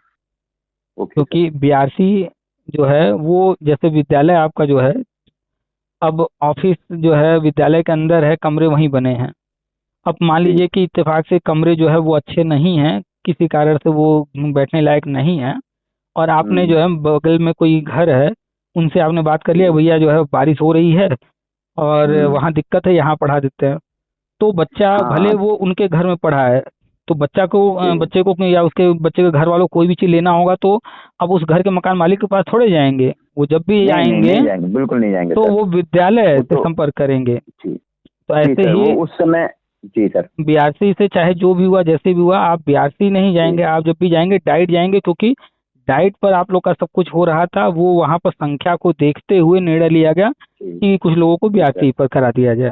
Okay sir. क्योंकि बीआरसी जो है वो, जैसे विद्यालय आपका जो है, अब ऑफिस जो है विद्यालय के अंदर है, कमरे वहीं बने हैं। अब मान जी लीजिए कि इत्तेफाक से कमरे जो है वो अच्छे नहीं हैं, किसी कारण से वो बैठने लायक नहीं है, और आपने जो है बगल में कोई घर है, उनसे आपने बात कर लिया, जी भैया जो है बारिश हो रही है और हम्म। वहाँ दिक्कत है, यहाँ पढ़ा देते हैं। तो बच्चा हाँ भले हाँ। वो उनके घर में पढ़ा है, तो जी बच्चे को या उसके बच्चे के घर वालों को कोई भी चीज़ लेना होगा तो अब उस घर के मकान मालिक के पास थोड़े जाएंगे, वो जब भी नहीं नहीं आएंगे नहीं जाएंगे, बिल्कुल नहीं जाएंगे तो सर। वो विद्यालय वो से तो संपर्क करेंगे। जी तो जी ऐसे सर, ही वो उस समय। जी सर। बीआरसी से चाहे जो भी हुआ, जैसे भी हुआ, आप बीआरसी नहीं जी जाएंगे, आप जब भी जाएंगे डाइट जाएंगे, क्योंकि डाइट पर आप लोग का सब कुछ हो रहा था। वो वहाँ पर संख्या को देखते हुए निर्णय लिया गया जी कि कुछ लोगों को जी सर। बीआरसी पर करा दिया जाए।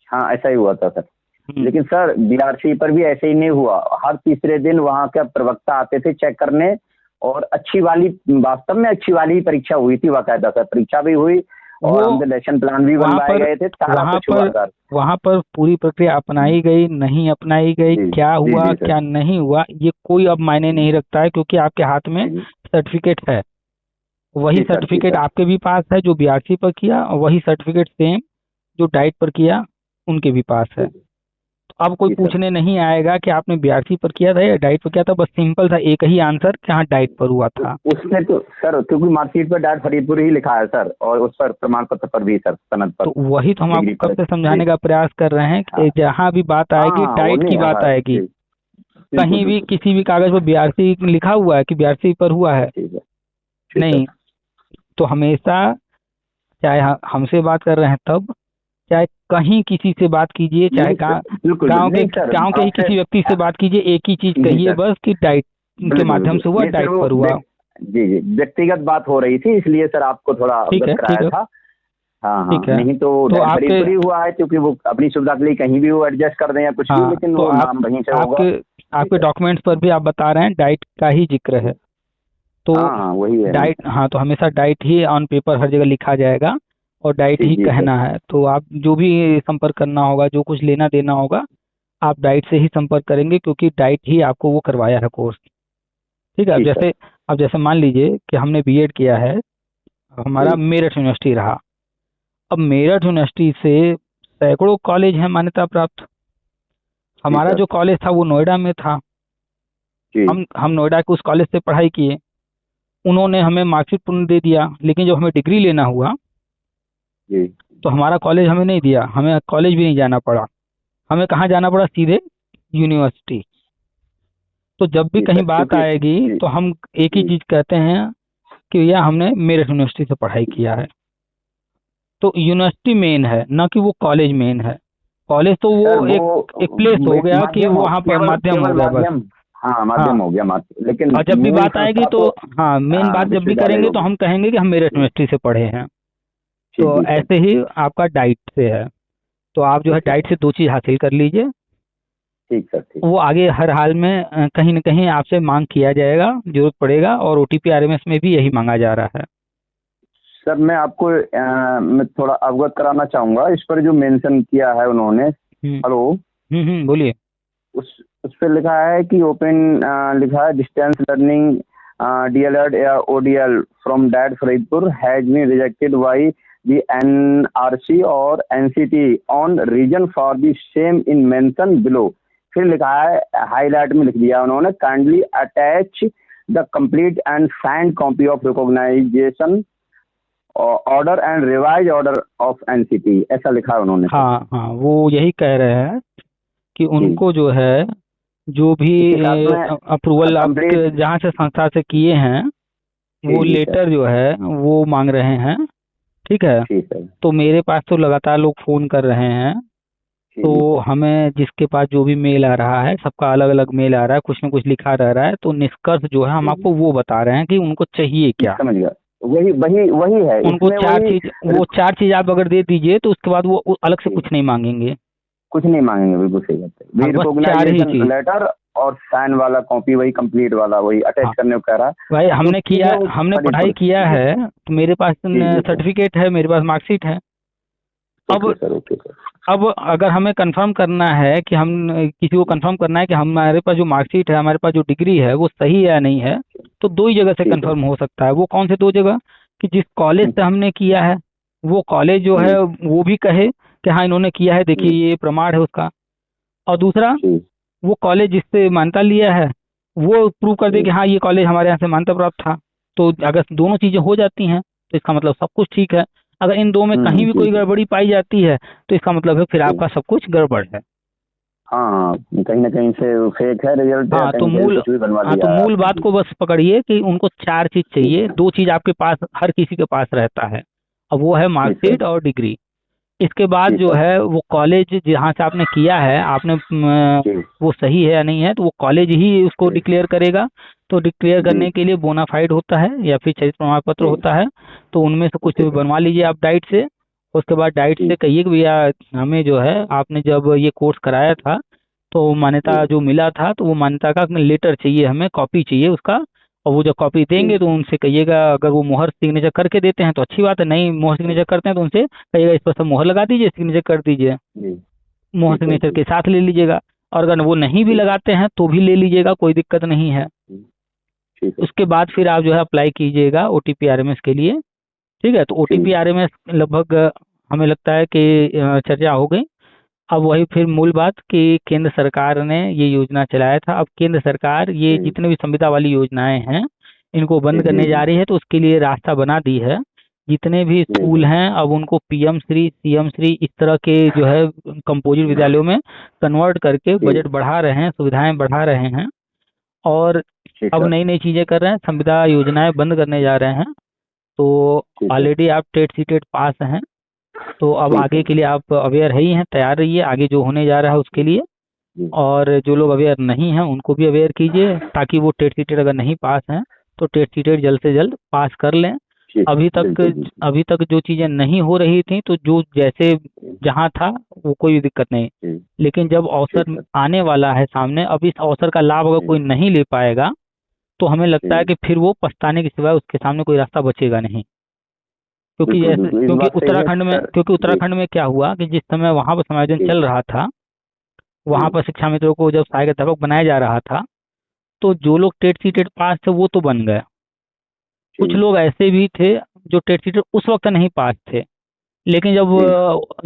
हाँ ऐसा ही हुआ था सर। हम्म। लेकिन सर बीआरसी पर भी ऐसे ही नहीं हुआ, हर तीसरे दिन वहाँ के प्रवक्ता आते थे चेक करने, और अच्छी वाली, वास्तव में अच्छी वाली ही परीक्षा हुई थी बाकायदा सर, परीक्षा भी हुई वो और हमने लेसन प्लान भी वहाँ बनवाए पर गए थे, सारा वहाँ कुछ हुआ पर सर। वहाँ पर पूरी प्रक्रिया अपनाई गई, नहीं अपनाई गई, जी क्या जी हुआ जी सर। क्या नहीं हुआ, ये कोई अब मायने नहीं रखता है, क्योंकि आपके हाथ में जी सर्टिफिकेट है। वही जी सर। जी सर्टिफिकेट सर। आपके भी पास है जो बीआरसी पर किया, और वही सर्टिफिकेट सेम जो डाइट पर किया उनके भी पास है। जी तो अब कोई जी सर। पूछने नहीं आएगा कि आपने बीआरसी पर किया था या डाइट पर किया था, बस सिंपल था एक ही आंसर कि हाँ डाइट पर हुआ था। उसमें तो सर, क्योंकि मार्कशीट पर डायरेक्ट फरीदपुर ही लिखा है सर, और उस पर प्रमाण पत्र पर भी सर, सनद पर, तो वही तो हम डिग्री आपको कब पर। से जी। समझाने का प्रयास कर रहे हैं हाँ कि जहाँ भी बात हाँ आएगी हाँ, वो डाइट नहीं की है, बात हाँ आएगी, जी, बिल्कुल कहीं भी बिल्कुल। किसी भी कागज पर बीआरसी लिखा हुआ है कि बीआरसी पर हुआ है, ठीक है, ठीक है। नहीं। तो हमेशा चाहे हमसे बात कर रहे हैं तब, चाहे कहीं किसी से बात कीजिए, चाहे नहीं सर, बिल्कुल गांव के नहीं सर, गांव के ही आपसे किसी व्यक्ति से बात कीजिए, एक ही चीज जी कहिए सर, बस कि डाइट के बिल्कुल माध्यम बिल्कुल। से हुआ, नहीं सर, डाइट वो पर हुआ। जी जी, व्यक्तिगत बात हो रही थी, इसलिए सर आपको थोड़ा ठीक अवगत है, ठीक कराया है, था। हाँ हाँ, ठीक है। नहीं तो तो डायरेक्ट आपके फरीदपुर ही हुआ है, क्योंकि वो अपनी सुविधा के लिए कहीं भी वो एडजस्ट कर दें या कुछ भी, हाँ, लेकिन तो वो नाम वहीं से होगा। आपके जी आपके सर। डॉक्यूमेंट्स पर भी आप बता रहे हैं डाइट का ही जिक्र है, तो हाँ हाँ, वही है डाइट, हमेशा। हाँ, तो हमेशा डाइट ही ऑन पेपर हर जगह लिखा जाएगा और डाइट जी ही जी सर। कहना है। तो आप जो भी संपर्क करना होगा, जो कुछ लेना देना होगा, आप डाइट से ही संपर्क करेंगे, क्योंकि डाइट ही आपको वो करवाया है कोर्स। ठीक है। जी सर। अब जैसे मान लीजिए कि हमने बीएड किया है, हमारा जी मेरठ यूनिवर्सिटी रहा। अब मेरठ यूनिवर्सिटी से सैकड़ों कॉलेज हैं मान्यता प्राप्त। जी हमारा सर। जो कॉलेज था वो नोएडा में था। जी हम नोएडा के उस कॉलेज से पढ़ाई किए। उन्होंने हमें मार्कशीट पुनः दे दिया, लेकिन जब हमें डिग्री लेना हुआ जी। तो हमारा कॉलेज हमें नहीं दिया, हमें कॉलेज भी नहीं जाना पड़ा। हमें कहाँ जाना पड़ा, सीधे यूनिवर्सिटी। तो जब भी जी कहीं सर, बात क्योंकि आएगी जी तो हम एक ही जी। चीज कहते हैं कि भैया हमने मेरठ यूनिवर्सिटी से पढ़ाई किया है। तो यूनिवर्सिटी मेन है, ना कि वो कॉलेज मेन है। कॉलेज तो सर वो वो एक प्लेस हो एक गया कि माध्यम वो हो, वहाँ पर केवल माध्यम हो केवल गया बस। माध्यम। हाँ, हाँ, माध्यम हो गया माध्यम, लेकिन और जब भी मूल बात आएगी संस्था तो, तो हाँ, मेन बात जब भी विश्वविद्यालय करेंगे तो होगी। हम कहेंगे कि हम मेरठ जी यूनिवर्सिटी से पढ़े हैं। जी तो जी सर। ऐसे ही आपका डाइट से है। तो आप जो है ओके डाइट सर। से दो चीज़ हासिल कर लीजिए। ठीक सर, ठीक। वो आगे हर हाल में कहीं न कहीं आपसे मांग किया जाएगा, जरूरत पड़ेगा, और ओटीपी आरएमएस में भी यही मांगा जा रहा है। सर मैं आपको मैं थोड़ा अवगत कराना चाहूँगा, इस पर जो मेंशन किया है उन्होंने। Hmm, hello. बोलिए। उस पे लिखा है कि ओपन, लिखा है डिस्टेंस लर्निंग डीएलएड या ODL from that Faridpur has been rejected by the NRC और NCT on reason for the same in mention below. फिर लिखा है, हाईलाइट में लिख दिया उन्होंने, kindly attach the complete and signed copy of recognition order and revise order of NCT, ऐसा लिखा है उन्होंने सर। हाँ हाँ, वो यही कह रहे हैं कि जी। उनको जो है, जो भी इसके साथ में अप्रूवल आप कंप्लीट। जहाँ से संस्था से किए हैं, जी वो जी सर। लेटर जो है वो मांग रहे हैं। ठीक है। जी सर। तो मेरे पास तो लगातार लोग फ़ोन कर रहे हैं। जी जी तो सर। हमें जिसके पास जो भी मेल आ रहा है, सबका अलग अलग मेल आ रहा है, कुछ न कुछ लिखा रह रहा है। तो निष्कर्ष जो है हम जी जी। आपको वो बता रहे हैं कि उनको चाहिए क्या। समझ गया। वही वही वही है उनको इसमें, चार वही चीज वो चार चीज आप अगर दे दीजिए तो उसके बाद वो अलग से जी, कुछ नहीं मांगेंगे। कुछ नहीं मांगेंगे, बिल्कुल सही बात है। हाँ, वही बस चार ही रिकॉग्नाइजेशन चीज। लेटर और साइन वाला कॉपी, वही कंप्लीट वाला, वही अटैच हाँ करने को कह रहा है। भाई, तो ठीक है, वो हमने पढ़ाई फरीदपुर। किया जी है, तो मेरे पास जी जी सर। सर्टिफिकेट है, मेरे पास मार्कशीट है। ओके अब सर, ओके सर। अब अगर हमें कंफर्म करना है कि हम किसी को कंफर्म करना है कि हमारे पास जो मार्कशीट है, हमारे पास जो डिग्री है वो सही है या नहीं है, तो दो ही जगह से ठीक है। कंफर्म हो सकता है। वो कौन से दो जगह, कि जिस कॉलेज से हमने किया है वो कॉलेज जो जी है वो भी कहे कि हाँ इन्होंने किया है, देखिए जी ये प्रमाण है उसका। और दूसरा, जी वो कॉलेज जिससे मान्यता लिया है वो प्रूव कर दे जी कि हाँ ये कॉलेज हमारे यहाँ से मान्यता प्राप्त था। तो अगर दोनों चीज़ें हो जाती हैं तो इसका मतलब सब कुछ ठीक है। अगर इन दो में कहीं भी जी कोई जी गड़बड़ी पाई जाती है तो इसका मतलब है फिर जी। आपका सब कुछ गड़बड़ है। हाँ हाँ, कहीं ना कहीं से फेक है रिजल्ट, या हाँ तो कहीं से भी मूल कुछ भी बनवा हाँ तो दिया है मूल आपने। बात जी को बस पकड़िए कि उनको चार चीज ठीक चाहिए, है। दो चीज आपके पास हर किसी के पास रहता है। अब वो है जी सर। मार्कशीट और डिग्री। इसके बाद जी जो सर। है वो कॉलेज जहाँ से आपने किया है, आपने जी वो सही है या नहीं है, तो वो कॉलेज ही उसको जी डिक्लेयर करेगा। तो डिक्लेयर जी करने के लिए बोनाफाइड होता है या फिर चरित्र प्रमाण पत्र जी। होता है। तो उनमें से कुछ ओके सर। बनवा लीजिए आप डाइट से। उसके बाद डाइट जी से कहिए कि भैया हमें जो है आपने जब ये कोर्स कराया था तो मान्यता जी जो मिला था, तो वो मान्यता का लेटर चाहिए, हमें कॉपी चाहिए उसका। और वो जब कॉपी जी देंगे तो उनसे कहिएगा, अगर वो मुहर सिग्नेचर करके देते हैं तो अच्छी बात है, नहीं मुहर जी सिग्नेचर करते हैं तो उनसे कहिएगा इस पर सब मुहर लगा दीजिए, सिग्नेचर कर दीजिए। जी। मुहर ठीक है सिग्नेचर जी। के साथ ले लीजिएगा। और अगर वो नहीं भी ठीक है। लगाते हैं तो भी ले लीजिएगा, कोई दिक्कत नहीं है। जी, ठीक है। उसके बाद फिर आप जो है अप्लाई कीजिएगा ओटीपी आरएमएस के लिए। ठीक है। तो ठीक। ओटीपी आरएमएस लगभग हमें लगता है कि चर्चा हो गई। अब वही फिर मूल बात कि केंद्र सरकार ने ये योजना चलाया था। अब केंद्र सरकार ये जितने भी संविदा वाली योजनाएं हैं इनको बंद करने जा रही है, तो उसके लिए रास्ता बना दी है। जितने भी स्कूल हैं अब उनको पीएम श्री, सीएम श्री इस तरह के जो है कंपोजिट विद्यालयों में कन्वर्ट करके बजट बढ़ा रहे हैं, सुविधाएं बढ़ा रहे हैं और अब नई नई चीजें कर रहे हैं, संविदा योजनाएं बंद करने जा रहे हैं। तो ऑलरेडी आप टेट सी टेट पास हैं, तो अब आगे के लिए आप अवेयर है ही हैं, तैयार रहिए आगे जो होने जा रहा है उसके लिए। और जो लोग अवेयर नहीं हैं उनको भी अवेयर कीजिए, ताकि वो टेट सी टेट अगर नहीं पास हैं तो टेट सी टेट जल्द से जल्द पास कर लें। अभी तक जो चीजें नहीं हो रही थी, तो जो जैसे जहाँ था वो कोई दिक्कत नहीं, लेकिन जब अवसर आने वाला है सामने, अब इस अवसर का लाभ अगर कोई नहीं ले पाएगा तो हमें लगता है कि फिर वो पछताने के सिवाय उसके सामने कोई रास्ता बचेगा नहीं। क्योंकि उत्तराखंड में क्या हुआ कि जिस समय वहां पर समायोजन चल रहा था, वहां पर शिक्षा मित्रों को जब सहायक अध्यापक बनाया जा रहा था, तो जो लोग टेट सी टेट पास थे वो तो बन गए। कुछ लोग ऐसे भी थे जो टेट सी टेट उस वक्त नहीं पास थे, लेकिन जब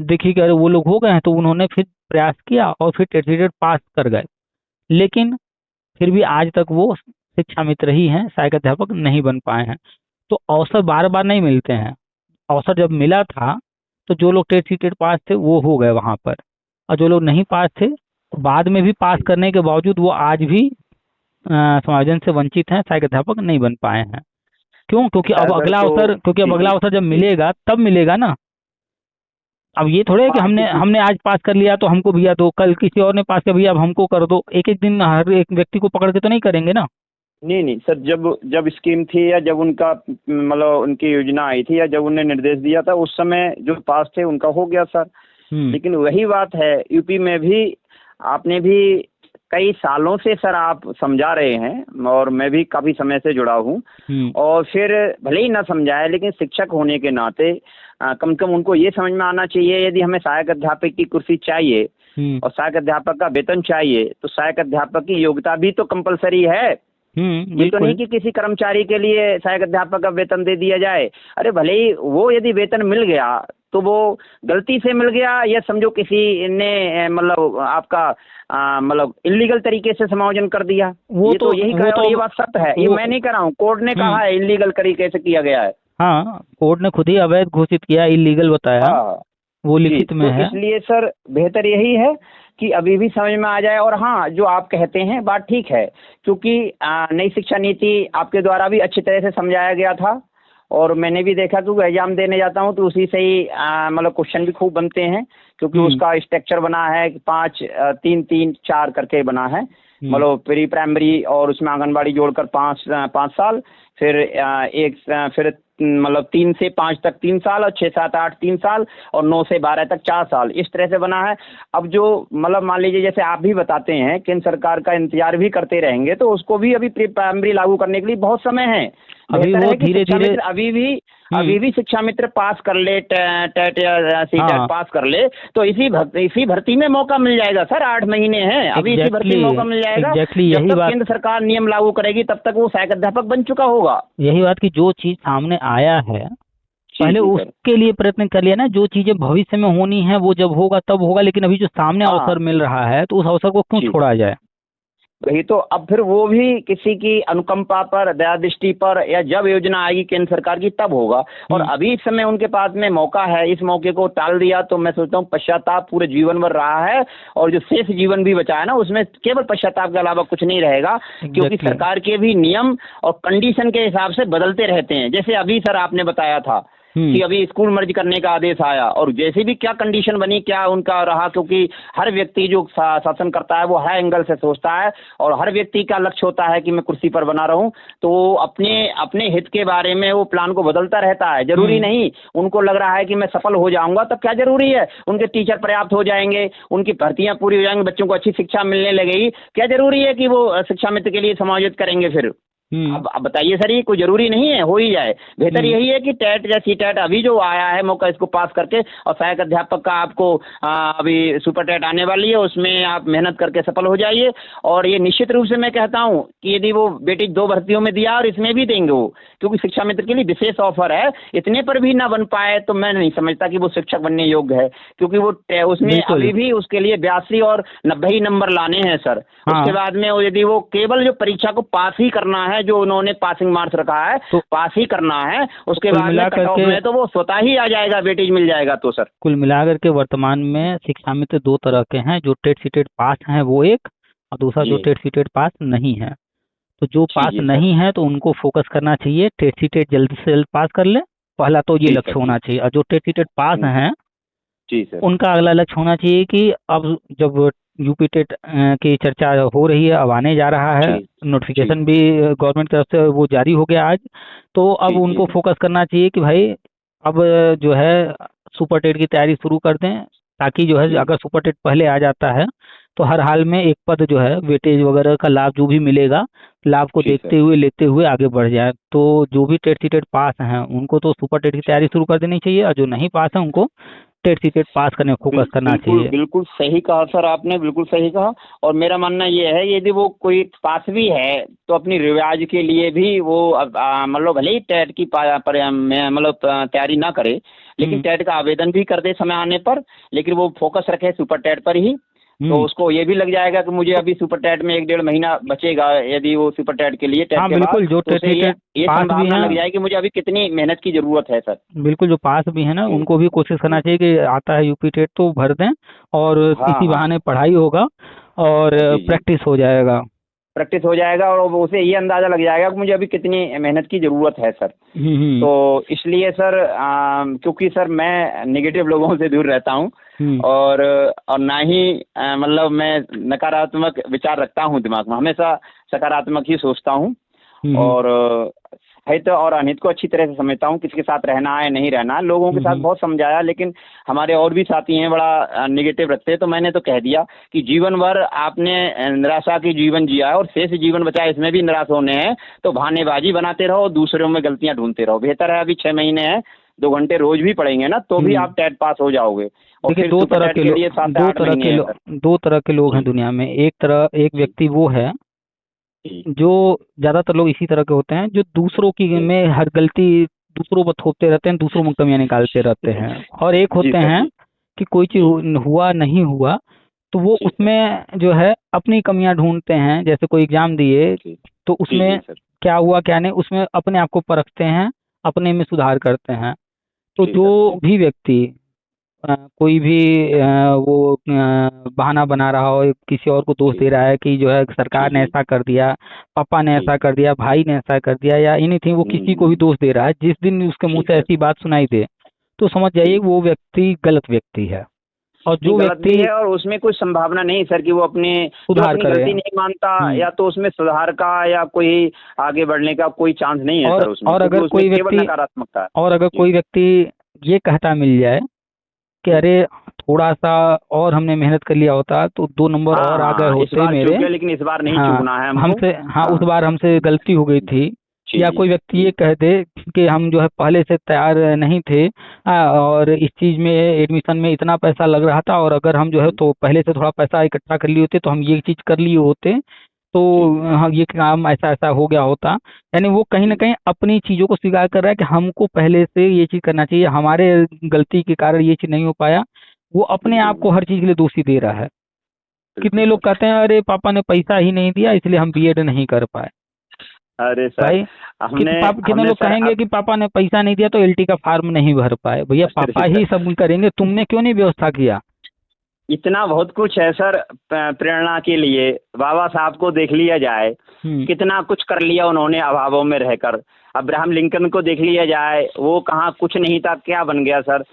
देखी कि अरे वो लोग हो गए हैं तो उन्होंने फिर प्रयास किया और फिर टेट सी टेट पास कर गए। लेकिन फिर भी आज तक वो शिक्षा मित्र ही हैं, सहायक अध्यापक नहीं बन पाए हैं। तो अवसर बार बार नहीं मिलते हैं। अवसर जब मिला था तो जो लोग टेट सी टेट पास थे वो हो गए वहां पर, और जो लोग नहीं पास थे बाद में भी पास करने के बावजूद वो आज भी समायोजन से वंचित हैं, सहायक अध्यापक नहीं बन पाए हैं। क्यों? क्योंकि अब अगला अवसर जब मिलेगा तब मिलेगा ना। अब ये थोड़े है कि हमने आज पास कर लिया तो हमको भैया दो, कल किसी और ने पास किया भैया अब हमको कर दो। एक एक दिन हर एक व्यक्ति को पकड़ के तो नहीं करेंगे ना। नहीं सर, जब स्कीम थी या जब उनका मतलब उनकी योजना आई थी या जब उन्हें निर्देश दिया था उस समय जो पास थे उनका हो गया सर। लेकिन वही बात है, यूपी में भी आपने भी कई सालों से सर आप समझा रहे हैं और मैं भी काफी समय से जुड़ा हूँ, और फिर भले ही ना समझाए लेकिन शिक्षक होने के नाते कम से कम उनको ये समझ में आना चाहिए, यदि हमें सहायक अध्यापक की कुर्सी चाहिए और सहायक अध्यापक का वेतन चाहिए तो सहायक अध्यापक की योग्यता भी तो कंपलसरी है। ये तो नहीं कि किसी कर्मचारी के लिए सहायक अध्यापक का वेतन दे दिया जाए। अरे भले ही वो यदि वेतन मिल गया तो वो गलती से मिल गया या समझो किसी ने मतलब आपका मतलब इलीगल तरीके से समायोजन कर दिया, वो ये तो यही कहा, ये बात सत्य है, ये मैं नहीं कह रहा हूँ, कोर्ट ने कहा है इलीगल तरीके से किया गया है। हाँ, कोर्ट ने खुद ही अवैध घोषित किया, इलीगल बताया। वो लिखित में है। इसलिए सर बेहतर यही है कि अभी भी समझ में आ जाए। और हाँ, जो आप कहते हैं बात ठीक है, क्योंकि नई शिक्षा नीति आपके द्वारा भी अच्छी तरह से समझाया गया था और मैंने भी देखा, क्योंकि एग्जाम देने जाता हूँ तो उसी से ही मतलब क्वेश्चन भी खूब बनते हैं, क्योंकि उसका स्ट्रक्चर बना है कि 5 3 3 4 करके बना है, मतलब प्री प्राइमरी और उसमें आंगनबाड़ी जोड़कर 5 साल, फिर फिर मतलब 3 से 5 तक 3 साल और 6 7 8 3 साल और 9 से 12 तक 4 साल, इस तरह से बना है। अब जो मतलब मान लीजिए जैसे आप भी बताते हैं केंद्र सरकार का इंतजार भी करते रहेंगे तो उसको भी अभी प्री प्राइमरी लागू करने के लिए बहुत समय है। अभी वो धीरे-धीरे अभी भी शिक्षा मित्र पास कर ले, टेट या सीटेट पास कर ले तो इसी भर्ती में मौका मिल जाएगा सर। 8 महीने हैं अभी, इसी भर्ती में मौका मिल जाएगा। जब तक केंद्र सरकार नियम लागू करेगी तब तक वो सहायक अध्यापक बन चुका होगा। यही बात की जो चीज सामने आया है पहले उसके लिए प्रयत्न कर लिया ना, जो चीजें भविष्य में होनी है वो जब होगा तब होगा, लेकिन अभी जो सामने अवसर मिल रहा है तो उस अवसर को क्यों छोड़ा जाए। वही तो, अब फिर वो भी किसी की अनुकंपा पर, दया दृष्टि पर, या जब योजना आएगी केंद्र सरकार की तब होगा। और अभी इस समय उनके पास में मौका है, इस मौके को टाल दिया तो मैं सोचता हूँ पश्चाताप पूरे जीवन भर रहा है, और जो शेष जीवन भी बचा है ना उसमें केवल पश्चाताप के अलावा कुछ नहीं रहेगा, क्योंकि सरकार के भी नियम और कंडीशन के हिसाब से बदलते रहते हैं। जैसे अभी सर आपने बताया था कि अभी स्कूल मर्ज करने का आदेश आया, और जैसे भी क्या कंडीशन बनी, क्या उनका रहा, क्योंकि हर व्यक्ति जो शासन करता है वो हर एंगल से सोचता है और हर व्यक्ति का लक्ष्य होता है कि मैं कुर्सी पर बना रहूं, तो अपने हित के बारे में वो प्लान को बदलता रहता है। जरूरी नहीं, उनको लग रहा है कि मैं सफल हो जाऊंगा तब क्या जरूरी है, उनके टीचर पर्याप्त हो जाएंगे, उनकी भर्तियां पूरी हो जाएंगी, बच्चों को अच्छी शिक्षा मिलने लगेगी, क्या जरूरी है कि वो शिक्षा मित्र के लिए समायोजित करेंगे फिर। अब बताइए सर, ये कोई जरूरी नहीं है हो ही जाए, बेहतर यही है कि टेट या सीटेट अभी जो आया है मौका, इसको पास करके, और सहायक अध्यापक का आपको अभी सुपर टेट आने वाली है, उसमें आप मेहनत करके सफल हो जाइए। और ये निश्चित रूप से मैं कहता हूँ कि यदि वो बेटी 2 भर्तियों में दिया और इसमें भी देंगे वो, क्योंकि शिक्षा मित्र के लिए विशेष ऑफर है, इतने पर भी ना बन पाए तो मैं नहीं समझता कि वो शिक्षक बनने योग्य है, क्योंकि वो उसमें अभी भी उसके लिए 82 और 90 ही नंबर लाने हैं सर। उसके बाद में यदि वो केवल जो परीक्षा को पास ही करना है, जो उन्होंने पासिंग मार्क्स रखा है तो पास ही करना है, उसके बाद में कट ऑफ में तो वो स्वतः ही आ जाएगा, वेटेज मिल जाएगा। तो सर कुल मिलाकर के वर्तमान में शिक्षा मित्र 2 तरह के हैं, जो टेट सीटेट पास हैं वो एक, और दूसरा जो टेट सीटेट पास नहीं है। तो जो पास नहीं है तो उनको फोकस करना चाहिए, टेट सीटेट जल्दी से जल्द पास कर ले, पहला तो ये लक्ष्य होना चाहिए। और जो टेट सीटेट पास हैं उनका अगला लक्ष्य होना चाहिए कि अब जब यूपी टेट की चर्चा हो रही है, अब आने जा रहा है, नोटिफिकेशन भी गवर्नमेंट की तरफ से वो जारी हो गया आज, तो अब उनको फोकस करना चाहिए कि भाई अब जो है सुपर टेट की तैयारी शुरू कर दें, ताकि जो है अगर सुपर टेट पहले आ जाता है तो हर हाल में एक पद जो है वेटेज वगैरह का लाभ जो भी मिलेगा, लाभ को देखते हुए लेते हुए आगे बढ़ जाए। तो जो भी टेट सीटेट पास हैं उनको तो सुपर टेट की तैयारी शुरू कर देनी चाहिए, और जो नहीं पास है उनको टेट सीटेट पास करने फोकस करना चाहिए। बिल्कुल सही कहा सर आपने, बिल्कुल सही कहा। और मेरा मानना ये है, यदि वो कोई पास भी है तो अपनी रिवाज के लिए भी वो मतलब भले ही टेट की मतलब तैयारी ना करे, लेकिन टेट का आवेदन भी कर दे समय आने पर, लेकिन वो फोकस रखे सुपर टेट पर ही, तो उसको ये भी लग जाएगा कि मुझे अभी सुपर टेट में 1-1.5 महीना बचेगा, यदि वो सुपर टेट के लिए टेट के बाद, जो तो ये संभावना लग जाएगी मुझे अभी कितनी मेहनत की जरूरत है सर। बिल्कुल, जो पास भी है ना उनको भी कोशिश करना चाहिए कि आता है यूपी टेट तो भर दें, और इसी बहाने पढ़ाई होगा और प्रैक्टिस हो जाएगा, और उसे ये अंदाजा लग जाएगा कि मुझे अभी कितनी मेहनत की जरूरत है सर। तो इसलिए सर क्योंकि सर मैं नेगेटिव लोगों से दूर रहता हूँ, और ना ही मतलब मैं नकारात्मक विचार रखता हूँ दिमाग में, हमेशा सकारात्मक ही सोचता हूँ, और हित और अनहित को अच्छी तरह से समझता हूँ, किसके साथ रहना है नहीं रहना। लोगों के साथ बहुत समझाया, लेकिन हमारे और भी साथी हैं बड़ा निगेटिव रखते हैं, तो मैंने तो कह दिया कि जीवन भर आपने निराशा की जीवन जिया है और शेष जीवन बचा है इसमें भी निराश होने हैं, तो बहानेबाजी बनाते रहो, दूसरों में गलतियां ढूंढते रहो। बेहतर है अभी 6 महीने हैं, 2 घंटे रोज भी पढ़ेंगे ना तो भी आप टेट पास हो जाओगे। और फिर दो तरह के लोग हैं दुनिया में। एक व्यक्ति वो है जो ज्यादातर लोग इसी तरह के होते हैं, जो दूसरों की में हर गलती दूसरों पर थोपते रहते हैं, दूसरों में कमियां निकालते रहते हैं। और एक होते हैं कि कोई चीज हुआ नहीं हुआ तो वो उसमें जो है अपनी कमियां ढूंढते हैं। जैसे कोई एग्जाम दिए तो उसमें क्या हुआ क्या नहीं, उसमें अपने आप को परखते हैं, अपने में सुधार करते हैं। तो जो भी व्यक्ति कोई भी वो बहाना बना रहा हो, किसी और को दोष दे रहा है कि जो है सरकार ने ऐसा कर दिया, पापा ने ऐसा कर दिया, भाई ने ऐसा कर दिया, या एनीथिंग, वो किसी को भी दोष दे रहा है, जिस दिन उसके मुंह से ऐसी बात सुनाई दे तो समझ जाइए वो व्यक्ति गलत व्यक्ति है। और जो व्यक्ति है और उसमें कोई संभावना नहीं सर कि वो अपने सुधार करे, गलती नहीं मानता, या तो उसमें सुधार का या कोई आगे बढ़ने का कोई चांस नहीं है सर उसमें। और अगर कोई व्यक्ति नकारात्मकता, और अगर कोई व्यक्ति ये कहता मिल जाए कि अरे थोड़ा सा और हमने मेहनत कर लिया होता तो 2 नंबर और आ गए होते मेरे, लेकिन इस बार नहीं चूकना है हमसे, उस बार हमसे गलती हो गई थी। या कोई व्यक्ति ये कह दे कि हम जो है पहले से तैयार नहीं थे, और इस चीज में एडमिशन में इतना पैसा लग रहा था, और अगर हम जो है तो पहले से थोड़ा पैसा इकट्ठा कर लिए होते तो हम ये चीज कर लिए होते, तो हाँ ये काम ऐसा ऐसा हो गया होता। यानी वो कहीं ना कहीं अपनी चीजों को स्वीकार कर रहा है कि हमको पहले से ये चीज करना चाहिए, हमारे गलती के कारण ये चीज नहीं हो पाया। वो अपने आप को हर चीज के लिए दोषी दे रहा है। कितने लोग कहते हैं अरे पापा ने पैसा ही नहीं दिया इसलिए हम बीएड नहीं कर पाए। अरे सर भाई कितने लोग कहेंगे कि पापा ने पैसा नहीं दिया तो एलटी का फॉर्म नहीं भर पाए। भैया पापा ही सब करेंगे, तुमने क्यों नहीं व्यवस्था किया? इतना बहुत कुछ है सर प्रेरणा के लिए। बाबा साहब को देख लिया जाए, कितना कुछ कर लिया उन्होंने अभावों में रहकर। अब्राहम लिंकन को देख लिया जाए, वो कहाँ कुछ नहीं था, क्या बन गया सर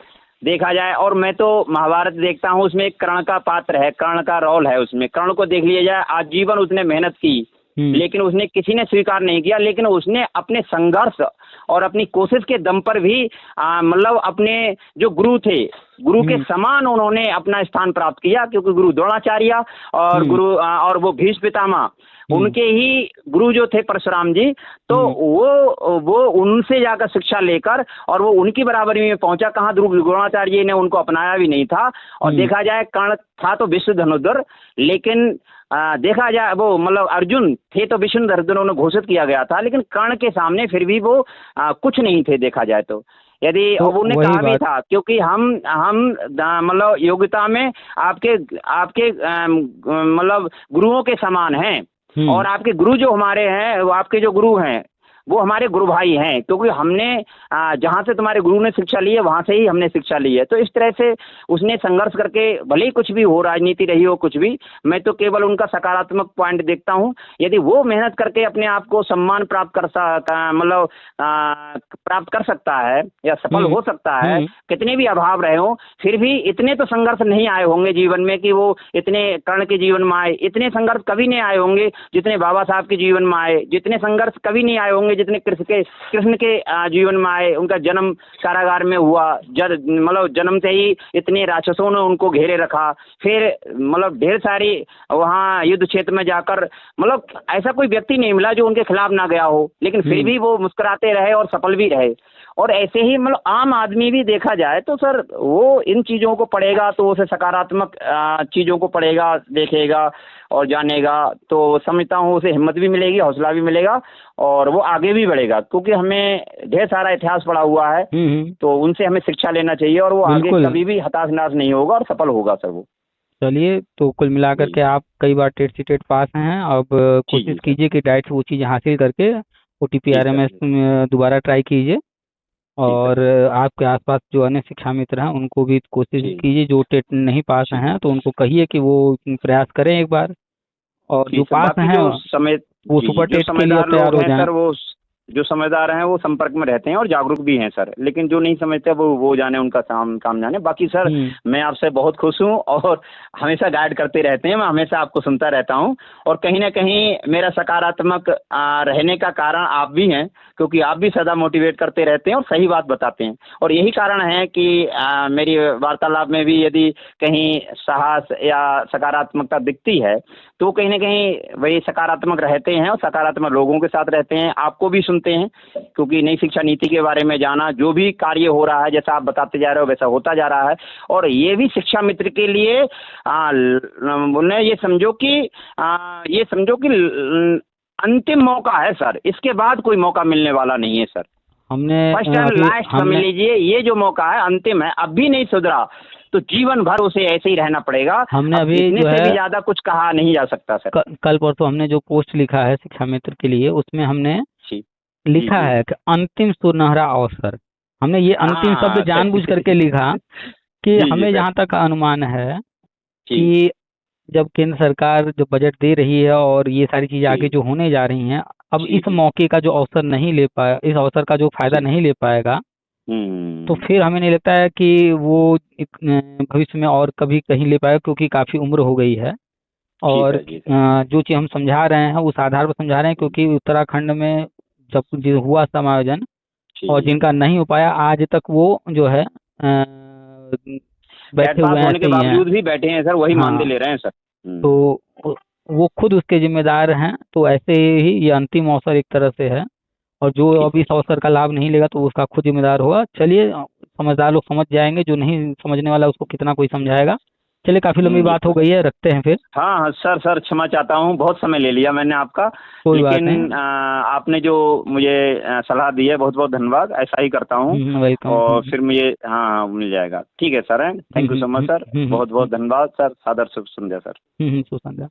देखा जाए। और मैं तो महाभारत देखता हूँ, उसमें एक कर्ण का पात्र है, कर्ण का रोल है उसमें। कर्ण को देख लिया जाए, आजीवन उसने मेहनत की, लेकिन उसने किसी ने स्वीकार नहीं किया, लेकिन उसने अपने संघर्ष और अपनी कोशिश के दम पर भी मतलब अपने जो गुरु थे, गुरु के समान उन्होंने अपना स्थान प्राप्त किया। क्योंकि गुरु द्रोणाचार्य और गुरु और वो भीष्म पितामह उनके ही गुरु जो थे परशुराम जी, तो वो उनसे जाकर शिक्षा लेकर और वो उनकी बराबरी में पहुंचा। कहाँ द्रोणाचार्य जी ने उनको अपनाया भी नहीं था। और देखा जाए कर्ण था तो विश्व धनुर्धर, लेकिन देखा जाए वो मतलब अर्जुन थे तो विष्णु धनुर्धर उन्हें घोषित किया गया था, लेकिन कर्ण के सामने फिर भी वो कुछ नहीं थे देखा जाए तो। यदि तो उन्हें कहा भी था, क्योंकि हम मतलब योग्यता में आपके आपके मतलब गुरुओं के समान हैं। और आपके गुरु जो हमारे हैं, वो आपके जो गुरु हैं वो हमारे गुरु भाई हैं, क्योंकि हमने जहाँ से तुम्हारे गुरु ने शिक्षा ली है वहाँ से ही हमने शिक्षा ली है। तो इस तरह से उसने संघर्ष करके, भले ही कुछ भी हो, राजनीति रही हो कुछ भी, मैं तो केवल उनका सकारात्मक पॉइंट देखता हूँ। यदि वो मेहनत करके अपने आप को सम्मान प्राप्त कर मतलब प्राप्त कर सकता है या सफल हो सकता है, कितने भी अभाव रहे हो, फिर भी इतने तो संघर्ष नहीं आए होंगे जीवन में कि वो इतने कर्ण के जीवन में आए। इतने संघर्ष कभी नहीं आए होंगे जितने बाबा साहब के जीवन में आए। जितने संघर्ष कभी नहीं आए होंगे जितने कृष्ण के जीवन में आए। उनका जन्म कारागार में हुआ, मतलब जन्म से ही इतने राक्षसों ने उनको घेरे रखा, फिर मतलब ढेर सारी वहाँ युद्ध क्षेत्र में जाकर, मतलब ऐसा कोई व्यक्ति नहीं मिला जो उनके खिलाफ ना गया हो, लेकिन फिर भी वो मुस्कुराते रहे और सफल भी रहे। और ऐसे ही मतलब आम आदमी भी देखा जाए तो सर वो इन चीज़ों को पढ़ेगा तो उसे सकारात्मक चीज़ों को पढ़ेगा, देखेगा और जानेगा, तो समझता हूँ उसे हिम्मत भी मिलेगी, हौसला भी मिलेगा और वो आगे भी बढ़ेगा। क्योंकि हमें ढेर सारा इतिहास पढ़ा हुआ है, तो उनसे हमें शिक्षा लेना चाहिए और वो आगे कभी भी हताश नाश नहीं होगा और सफल होगा सर वो। चलिए, तो कुल मिलाकर के आप कई बार टेट सी टेट पास हैं। अब कोशिश कीजिए कि डाइट से वो चीज़ हासिल करके OTP RMS दोबारा ट्राई कीजिए। और आपके आसपास जो अन्य शिक्षा मित्र हैं उनको भी कोशिश कीजिए, जो टेट नहीं पास हैं तो उनको कहिए कि वो प्रयास करें एक बार, और जो पास हैं वो सुपर टेट के लिए तैयार हो जाएं। वो जो समझदार हैं वो संपर्क में रहते हैं और जागरूक भी हैं सर, लेकिन जो नहीं समझते वो जाने, उनका काम जाने। बाकी सर मैं आपसे बहुत खुश हूँ और हमेशा गाइड करते रहते हैं, मैं हमेशा आपको सुनता रहता हूँ और कहीं ना कहीं मेरा सकारात्मक रहने का कारण आप भी हैं, क्योंकि आप भी सदा मोटिवेट करते रहते हैं और सही बात बताते हैं। और यही कारण है कि मेरी वार्तालाप में भी यदि कहीं साहस या सकारात्मकता दिखती है तो कहीं ना कहीं वही सकारात्मक रहते हैं और सकारात्मक लोगों के साथ रहते हैं। आपको भी सुनते हैं, क्योंकि नई शिक्षा नीति के बारे में जाना, जो भी कार्य हो रहा है जैसा आप बताते जा रहे हो वैसा होता जा रहा है। और ये भी शिक्षा मित्र के लिए उन्हें ये समझो कि अंतिम मौका है सर, इसके बाद कोई मौका मिलने वाला नहीं है सर। हमने फर्स्ट एंड लास्ट समझ लीजिए, ये जो मौका है अंतिम है, अब भी नहीं सुधरा तो जीवन भर उसे ऐसे ही रहना पड़ेगा। हमने अभी जो है भी ज्यादा कुछ कहा नहीं जा सकता सर। कल परसों हमने जो पोस्ट लिखा है शिक्षा मित्र के लिए, उसमें हमने लिखा है कि अंतिम सुनहरा अवसर। हमने ये अंतिम शब्द जानबूझ करके लिखा कि हमें जहाँ तक अनुमान है कि जब केंद्र सरकार जो बजट दे रही है और ये सारी चीजें आगे जो होने जा रही हैं, अब इस मौके का जो अवसर नहीं ले पाया, इस अवसर का जो फायदा नहीं ले पाएगा, तो फिर हमें नहीं लगता है कि वो भविष्य में और कभी कहीं ले पाएगा, क्योंकि काफी उम्र हो गई है। और जो चीज हम समझा रहे हैं उस आधार पर समझा रहे हैं, क्योंकि उत्तराखंड में जब जो हुआ समायोजन और जिनका नहीं हो पाया, आज तक वो जो है बैठे हुए हैं, के बावजूद भी बैठे हैं सर, वही मानदेय ले रहे हैं सर। तो वो खुद उसके जिम्मेदार हैं। तो ऐसे ही ये अंतिम अवसर एक तरह से है, और जो अभी इस अवसर का लाभ नहीं लेगा तो उसका खुद जिम्मेदार होगा। चलिए, समझदार लोग समझ जाएंगे, जो नहीं समझने वाला उसको कितना कोई समझाएगा। चलिए, काफी लंबी बात हो गई है, रखते हैं फिर। हाँ सर क्षमा चाहता हूँ, बहुत समय ले लिया मैंने आपका, लेकिन आपने जो मुझे सलाह दी है बहुत बहुत धन्यवाद। ऐसा ही करता हूँ और फिर मुझे मिल जाएगा। ठीक है sir, thank you so much sir, बहुत बहुत धन्यवाद सर, सादर शुभ संध्या सर। शुभ संध्या।